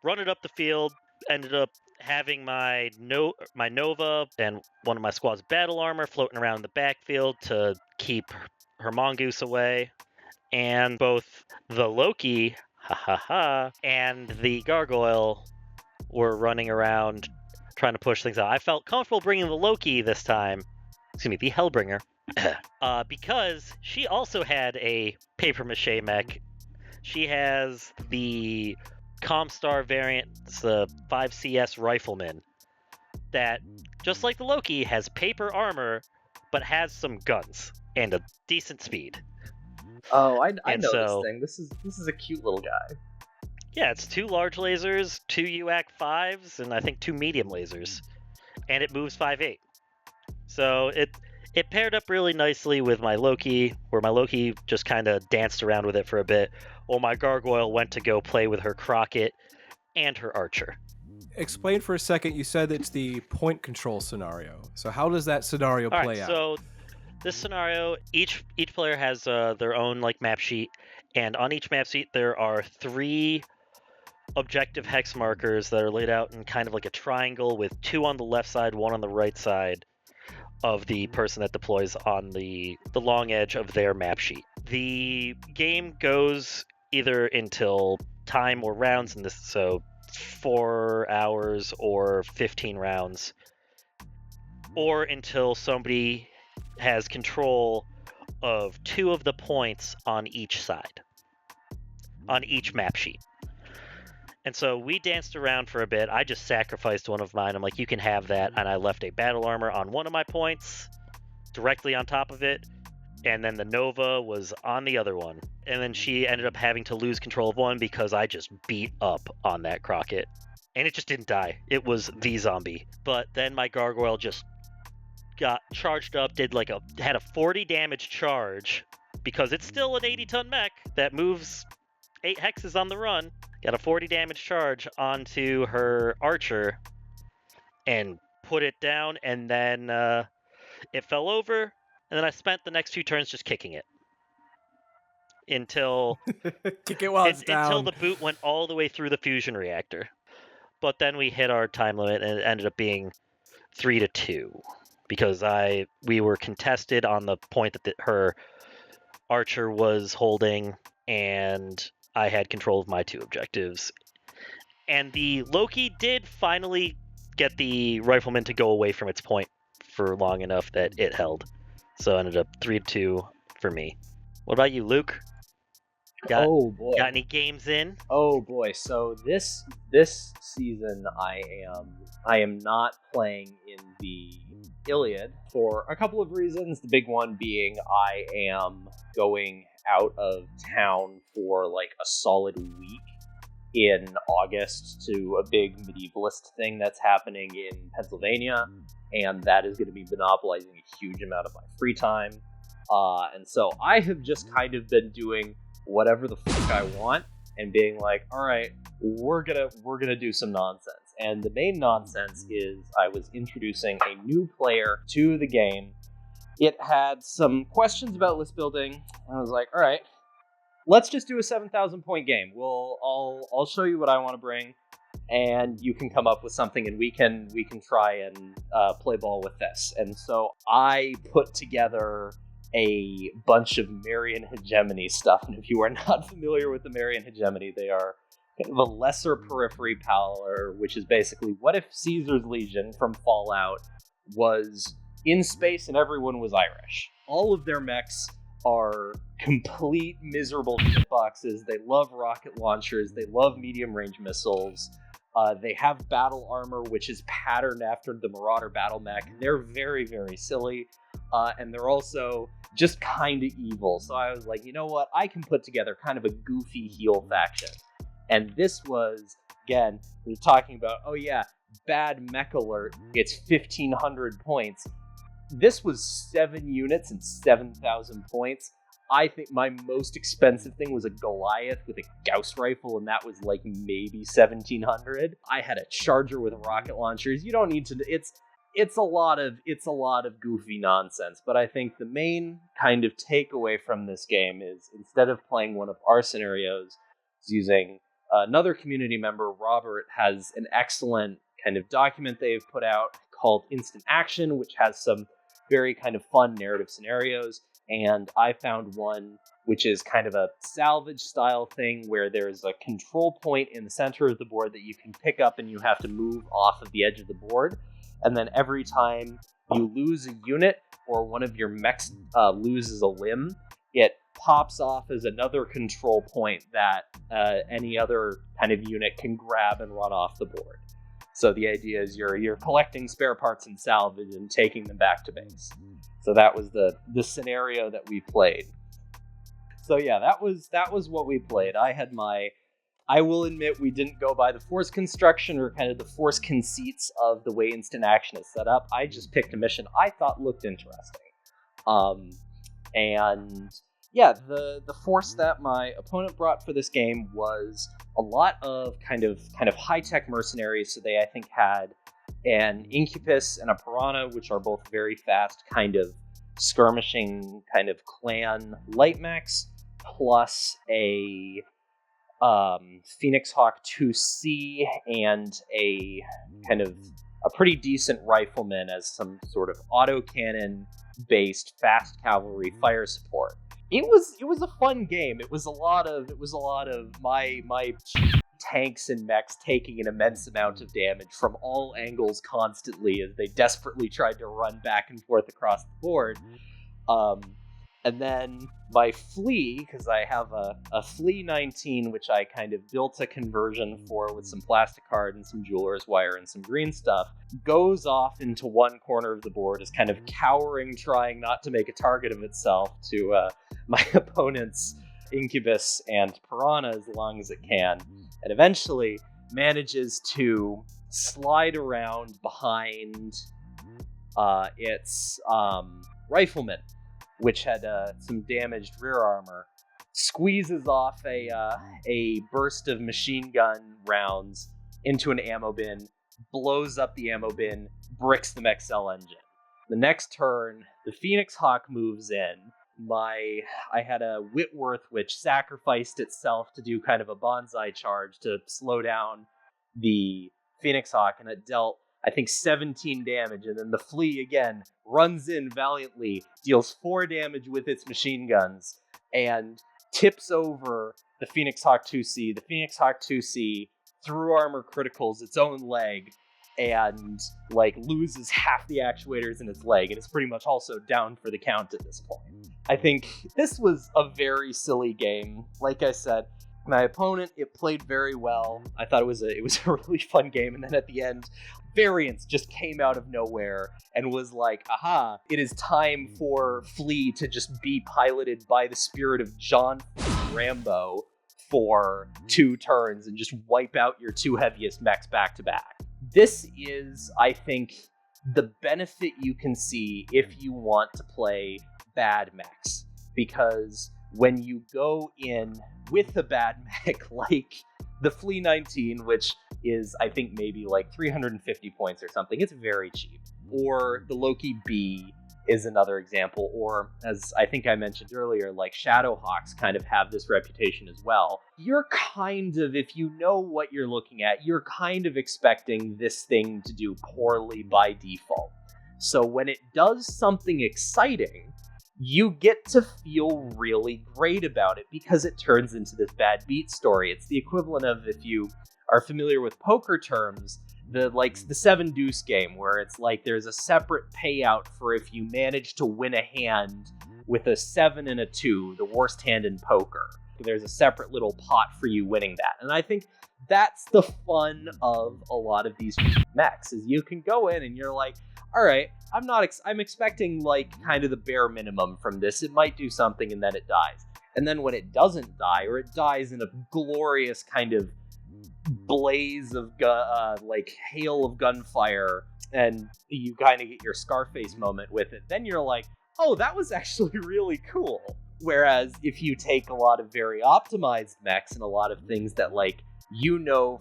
run it up the field, ended up having my Nova and one of my squad's battle armor floating around the backfield to keep her Mongoose away. And both the Loki, and the Gargoyle were running around trying to push things out. I felt comfortable bringing the Loki this time. The Hellbringer. Because she also had a paper mache mech. She has the Comstar variant, it's the 5CS Rifleman, that, just like the Loki, has paper armor, but has some guns and a decent speed. Oh, I And know so- this thing. This is a cute little guy. Yeah, it's 2 large lasers, 2 UAC 5s, and I think 2 medium lasers. And it moves 5/8. So it paired up really nicely with my Loki, where my Loki just kind of danced around with it for a bit, while my Gargoyle went to go play with her Crocket and her Archer. Explain for a second, you said it's the point control scenario. So how does that scenario All play right, out? so this scenario, each player has their own like map sheet, and on each map sheet there are 3 objective hex markers that are laid out in kind of like a triangle with 2 on the left side, 1 on the right side of the person that deploys on the long edge of their map sheet. The game goes either until time or rounds in this, so 4 hours or 15 rounds, or until somebody has control of 2 of the points on each side, on each map sheet. And so we danced around for a bit. I just sacrificed one of mine. I'm like, you can have that. And I left a battle armor on one of my points, directly on top of it. And then the Nova was on the other one. And then she ended up having to lose control of one because I just beat up on that Crocket. And it just didn't die. It was the zombie. But then my Gargoyle just got charged up, had a 40 damage charge, because it's still an 80-ton mech that moves 8 hexes on the run. Got a 40 damage charge onto her Archer and put it down, and then it fell over, and then I spent the next 2 turns just kicking it until Kick it while it's down. until the boot went all the way through the fusion reactor. But then we hit our time limit, and it ended up being 3-2 because we were contested on the point that her Archer was holding, and I had control of my 2 objectives. And the Loki did finally get the Rifleman to go away from its point for long enough that it held. So it ended up 3-2 for me. What about you, Luke? Oh boy. Got any games in? Oh boy. So this season I am not playing in the Iliad for a couple of reasons. The big one being I am going out of town for like a solid week in August to a big medievalist thing that's happening in Pennsylvania, and that is going to be monopolizing a huge amount of my free time. And so I have just kind of been doing whatever the fuck I want and being like, all right, we're gonna do some nonsense. And the main nonsense is I was introducing a new player to the game. It had some questions about list building. I was like, all right, let's just do a 7,000 point game. I'll show you what I want to bring, and you can come up with something, and we can try and play ball with this. And so I put together a bunch of Marian hegemony stuff. And if you are not familiar with the Marian hegemony, they are kind of a lesser periphery power, which is basically, what if Caesar's Legion from Fallout was in space and everyone was Irish? All of their mechs are complete miserable shitboxes. They love rocket launchers. They love medium range missiles. They have battle armor, which is patterned after the Marauder battle mech. They're very, very silly. And they're also just kind of evil. So I was like, you know what? I can put together kind of a goofy heel faction. And this was, again, we're talking about, oh yeah, bad mech alert. It's 1,500 points. This was 7 units and 7,000 points. I think my most expensive thing was a Goliath with a Gauss rifle, and that was like maybe 1,700. I had a Charger with rocket launchers. You don't need to. It's a lot of goofy nonsense. But I think the main kind of takeaway from this game is, instead of playing one of our scenarios, using another community member, Robert, has an excellent kind of document they've put out called Instant Action, which has some very kind of fun narrative scenarios. And I found one which is kind of a salvage style thing where there's a control point in the center of the board that you can pick up, and you have to move off of the edge of the board. And then every time you lose a unit or one of your mechs loses a limb, it pops off as another control point that any other kind of unit can grab and run off the board. So the idea is you're collecting spare parts and salvage and taking them back to base. So that was the scenario that we played. So yeah, that was what we played. I will admit we didn't go by the force construction or kind of the force conceits of the way instant action is set up. I just picked a mission I thought looked interesting. And yeah, the force that my opponent brought for this game was a lot of kind of high-tech mercenaries. So they, I think, had an Incubus and a Piranha, which are both very fast, kind of skirmishing, kind of clan light mechs, plus a Phoenix Hawk 2C and a kind of a pretty decent rifleman as some sort of autocannon based fast cavalry fire support. It was a fun game. It was a lot of my tanks and mechs taking an immense amount of damage from all angles constantly as they desperately tried to run back and forth across the board. And then my Flea, because I have a Flea 19, which I kind of built a conversion for with some plastic card and some jeweler's wire and some green stuff, goes off into one corner of the board, is kind of cowering, trying not to make a target of itself to my opponent's Incubus and Piranha as long as it can, and eventually manages to slide around behind its rifleman, which had some damaged rear armor, squeezes off a burst of machine gun rounds into an ammo bin, blows up the ammo bin, bricks the mech cell engine. The next turn, the Phoenix Hawk moves in. I had a Whitworth which sacrificed itself to do kind of a bonsai charge to slow down the Phoenix Hawk, and it dealt, I think, 17 damage, and then the Flea again runs in valiantly, deals 4 damage with its machine guns, and tips over the Phoenix Hawk 2C. The Phoenix Hawk 2C through armor criticals its own leg, and loses half the actuators in its leg, and it's pretty much also down for the count at this point. I think this was a very silly game. Like I said, my opponent, it played very well. I thought it was a really fun game, and then at the end, Variance just came out of nowhere and was like, aha, it is time for Flea to just be piloted by the spirit of John Rambo for 2 turns and just wipe out your 2 heaviest mechs back to back. This is, I think, the benefit you can see if you want to play bad mechs, because when you go in with a bad mech like the Flea 19, which is, I think, maybe 350 points or something, it's very cheap. Or the Loki B is another example, or as I think I mentioned earlier, Shadowhawks kind of have this reputation as well. You're kind of, if you know what you're looking at, you're kind of expecting this thing to do poorly by default. So when it does something exciting, you get to feel really great about it because it turns into this bad beat story. It's the equivalent of, if you are familiar with poker terms, the 7 deuce game, where it's there's a separate payout for if you manage to win a hand with a 7 and a 2, the worst hand in poker. There's a separate little pot for you winning that. And I think that's the fun of a lot of these mechs, is you can go in and you're like, all right, I'm expecting kind of the bare minimum from this. It might do something and then it dies. And then when it doesn't die, or it dies in a glorious kind of blaze of hail of gunfire, and you kind of get your Scarface moment with it, then you're like, oh, that was actually really cool. Whereas if you take a lot of very optimized mechs and a lot of things that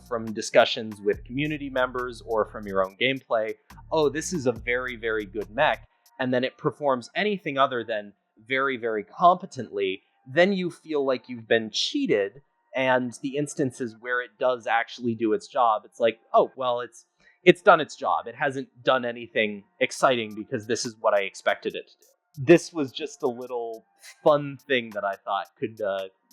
from discussions with community members or from your own gameplay, oh, this is a very, very good mech, and then it performs anything other than very, very competently, then you feel like you've been cheated. And the instances where it does actually do its job, it's like, oh, well, it's done its job. It hasn't done anything exciting because this is what I expected it to do. This was just a little fun thing that I thought could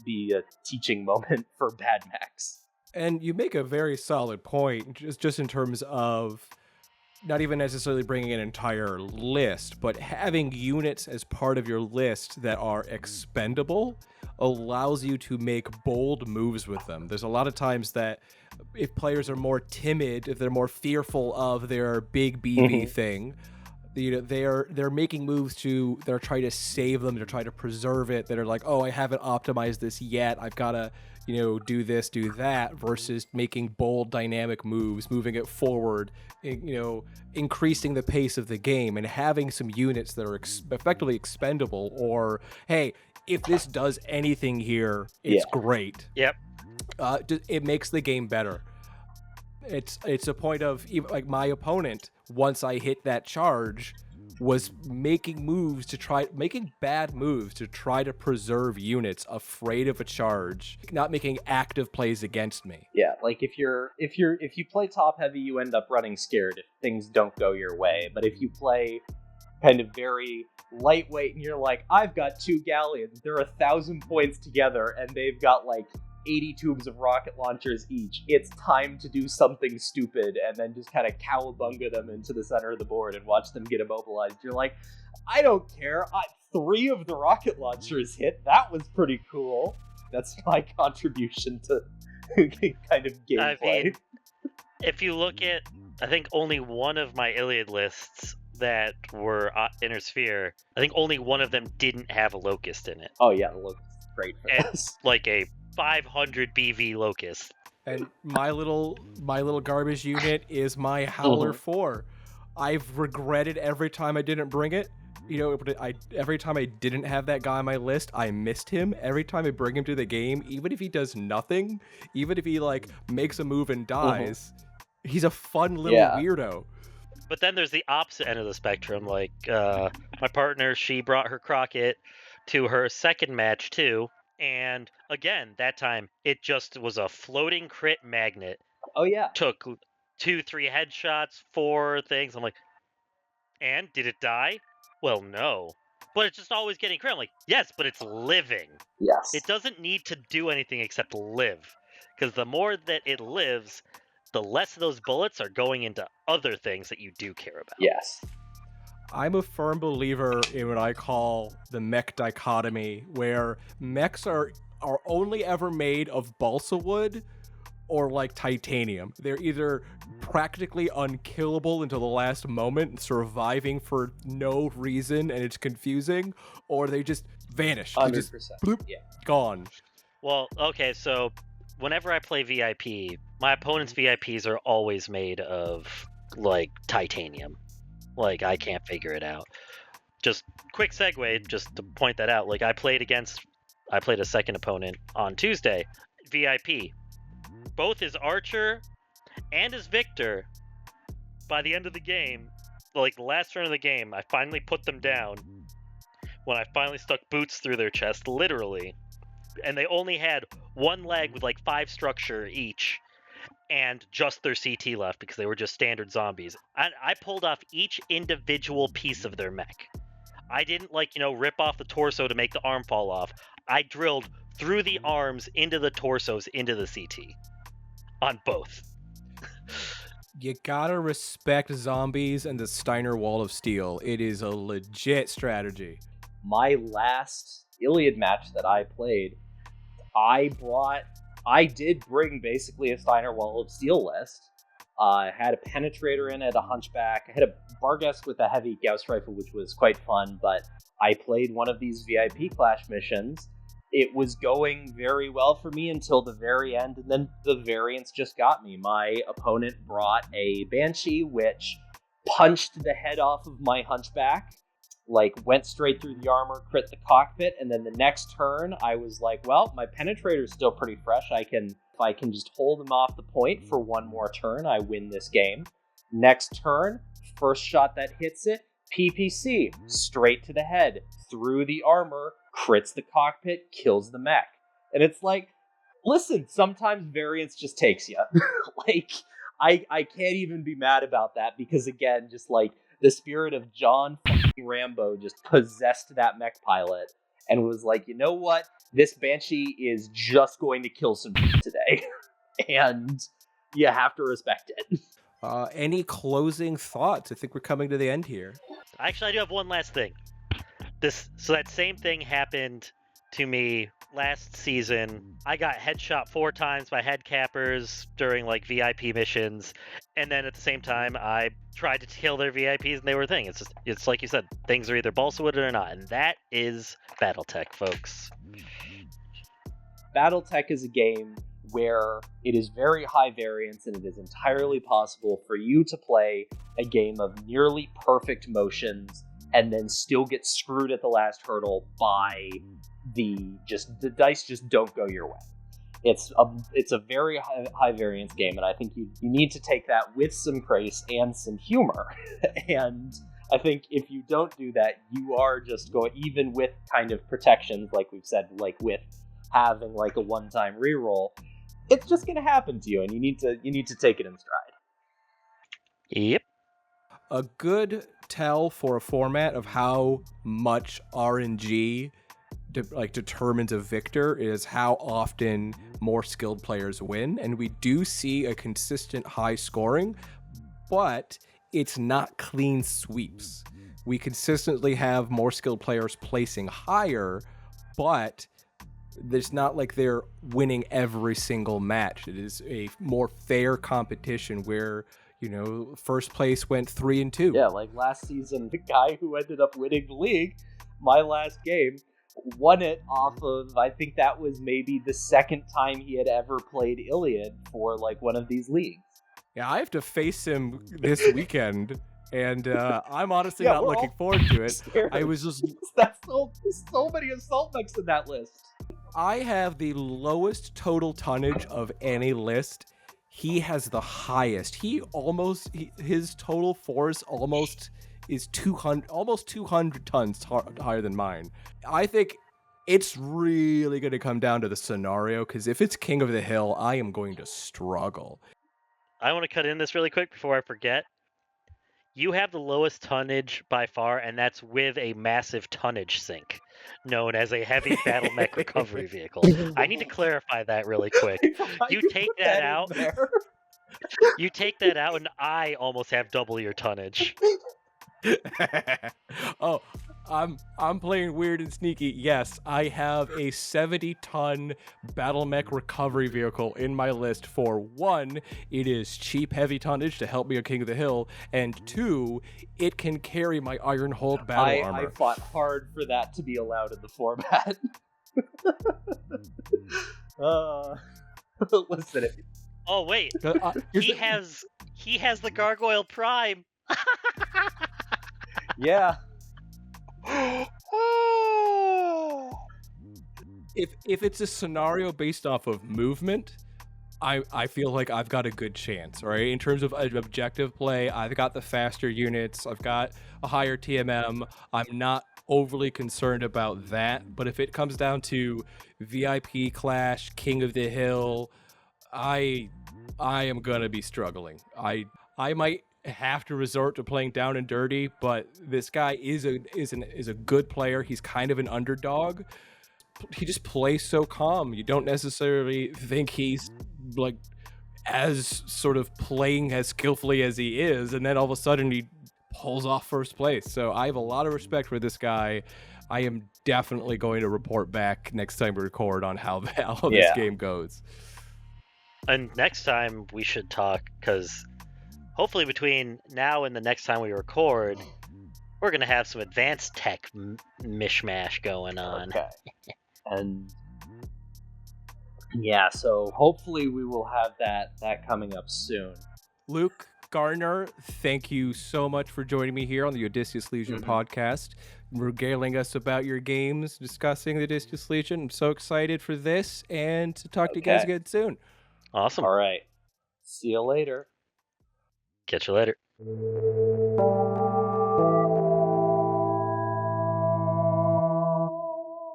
be a teaching moment for bad mechs. And you make a very solid point, just in terms of not even necessarily bringing an entire list, but having units as part of your list that are expendable allows you to make bold moves with them. There's a lot of times that if players are more timid, if they're more fearful of their big BB thing, They're making moves they're trying to save them, they're trying to preserve it, that are like, oh, I haven't optimized this yet, I've got to do this, do that, versus making bold dynamic moves, moving it forward, increasing the pace of the game, and having some units that are effectively expendable, or hey, if this does anything here, it's great. Yep. It makes the game better. It's a point of, like, my opponent, once I hit that charge, was making bad moves to try to preserve units, afraid of a charge, not making active plays against me. Yeah, like if you play top heavy, you end up running scared if things don't go your way. But if you play kind of very lightweight and you're like, I've got 2 galleons, they're 1,000 points together, and they've got like 80 tubes of rocket launchers each, it's time to do something stupid and then just kind of cowabunga them into the center of the board and watch them get immobilized. You're like, I don't care. 3 of the rocket launchers hit. That was pretty cool. That's my contribution to kind of gameplay. I mean, if you look at, I think only one of my Iliad lists that were Inner Sphere, I think only one of them didn't have a Locust in it. Oh yeah, the Locust is great for and this. Like a 500 BV Locust. And my little garbage unit is my Howler 4. I've regretted every time I didn't bring it. Every time I didn't have that guy on my list, I missed him. Every time I bring him to the game, even if he does nothing, even if he like makes a move and dies, he's a fun little weirdo. But then there's the opposite end of the spectrum. Like my partner, she brought her Crockett to her second match too. And again, that time, it just was a floating crit magnet. Oh, yeah. Took 2-3 headshots, 4 things. I'm like, and did it die? Well, no. But it's just always getting crit. I'm like, yes, but it's living. Yes. It doesn't need to do anything except live. Because the more that it lives, the less of those bullets are going into other things that you do care about. Yes. I'm a firm believer in what I call the mech dichotomy, where mechs are only ever made of balsa wood or like titanium. They're either practically unkillable until the last moment, surviving for no reason, and it's confusing, or they just vanish. 100%. Just bloop, gone. Well, okay, so whenever I play VIP, my opponent's VIPs are always made of like titanium. Like, I can't figure it out. Just quick segue, just to point that out. Like, I played a second opponent on Tuesday, VIP. Both his Archer and his Victor, by the end of the game, like the last turn of the game, I finally put them down when I finally stuck boots through their chest, literally. And they only had one leg with like 5 structure each. And just their CT left because they were just standard zombies. I pulled off each individual piece of their mech. I didn't rip off the torso to make the arm fall off. I drilled through the arms into the torsos into the CT on both. You gotta respect zombies and the Steiner Wall of Steel. It is a legit strategy. My last Iliad match that I played, I did bring basically a Steiner Wall of Steel list. I had a Penetrator in it, a Hunchback. I had a Barghest with a heavy Gauss rifle, which was quite fun, but I played one of these VIP Clash missions. It was going very well for me until the very end, and then the variance just got me. My opponent brought a Banshee, which punched the head off of my Hunchback, went straight through the armor, crit the cockpit, and then the next turn, I was like, well, my Penetrator's still pretty fresh. If I can just hold him off the point for one more turn, I win this game. Next turn, first shot that hits it, PPC, straight to the head, through the armor, crits the cockpit, kills the mech. And it's like, listen, sometimes variance just takes you. I can't even be mad about that, because again, just the spirit of John Rambo just possessed that mech pilot and was like, you know what? This Banshee is just going to kill some today. And you have to respect it. Any closing thoughts? I think we're coming to the end here. Actually, I do have one last thing. So that same thing happened to me last season, I got headshot 4 times by head cappers during like VIP missions, and then at the same time, I tried to kill their VIPs, and they were a thing. It's like you said, things are either balsa wooded or not, and that is BattleTech, folks. BattleTech is a game where it is very high variance, and it is entirely possible for you to play a game of nearly perfect motions and then still get screwed at the last hurdle by the dice just don't go your way. It's a very high variance game, and I think you need to take that with some grace and some humor. And I think if you don't do that, you are just going, even with kind of protections, like we've said, like with having like a one-time reroll, it's just going to happen to you, and you need to take it in stride. Yep. A good tell for a format of how much RNG determines a victor is how often more skilled players win, and we do see a consistent high scoring, but it's not clean sweeps. We consistently have more skilled players placing higher, but it's not like they're winning every single match. It is a more fair competition where, you know, first place went 3-2. Yeah, like last season, the guy who ended up winning the league, my last game, won it off of, I think that was maybe the second time he had ever played Iliad for like one of these leagues. Yeah, I have to face him this weekend, and I'm honestly not looking forward to it. Scared. I was just... There's so many assault mechs in that list. I have the lowest total tonnage of any list. He has the highest. His total force almost is 200 tons higher than mine. I think it's really going to come down to the scenario, because if it's King of the Hill, I am going to struggle. I want to cut in this really quick before I forget. You have the lowest tonnage by far, and that's with a massive tonnage sink, known as a heavy battle mech recovery vehicle. I need to clarify that really quick. You take that out. You take that out, and I almost have double your tonnage. Oh, I'm playing weird and sneaky. Yes, I have a 70-ton battle mech recovery vehicle in my list. For 1, it is cheap heavy tonnage to help me on King of the Hill, and 2, it can carry my Iron Hold battle armor. I fought hard for that to be allowed in the format. Listen. Oh wait, he has the Gargoyle Prime. Yeah. If it's a scenario based off of movement, I feel like I've got a good chance, right? In terms of objective play, I've got the faster units, I've got a higher TMM. I'm not overly concerned about that, but if it comes down to VIP Clash, King of the Hill, I am gonna be struggling. I might have to resort to playing down and dirty, but this guy is a good player. He's kind of an underdog. He just plays so calm. You don't necessarily think he's like as sort of playing as skillfully as he is, and then all of a sudden he pulls off first place. So I have a lot of respect for this guy. I am definitely going to report back next time we record on how this game goes. And next time we should talk, because hopefully between now and the next time we record, we're going to have some advanced tech mishmash going on. Okay. And yeah, so hopefully we will have that coming up soon. Luke Garner, thank you so much for joining me here on the Odysseus Legion podcast, regaling us about your games, discussing the Odysseus Legion. I'm so excited for this, and to talk to you guys again soon. Awesome. All right. See you later. Catch you later.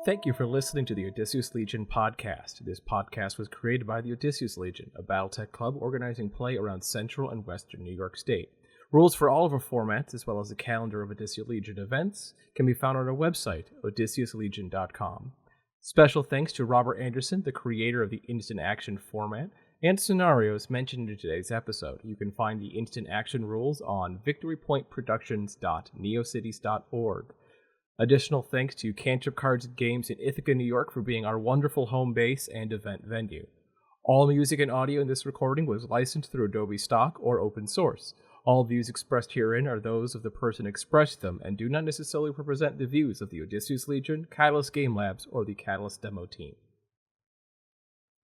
Thank you for listening to the Odysseus Legion podcast. This podcast was created by the Odysseus Legion, a BattleTech club organizing play around Central and Western New York State. Rules for all of our formats, as well as a calendar of Odysseus Legion events, can be found on our website, odysseuslegion.com. Special thanks to Robert Anderson, the creator of the Instant Action format, and scenarios mentioned in today's episode. You can find the Instant Action rules on victorypointproductions.neocities.org. Additional thanks to Cantrip Cards and Games in Ithaca, New York for being our wonderful home base and event venue. All music and audio in this recording was licensed through Adobe Stock or open source. All views expressed herein are those of the person expressed them and do not necessarily represent the views of the Odysseus Legion, Catalyst Game Labs, or the Catalyst Demo Team.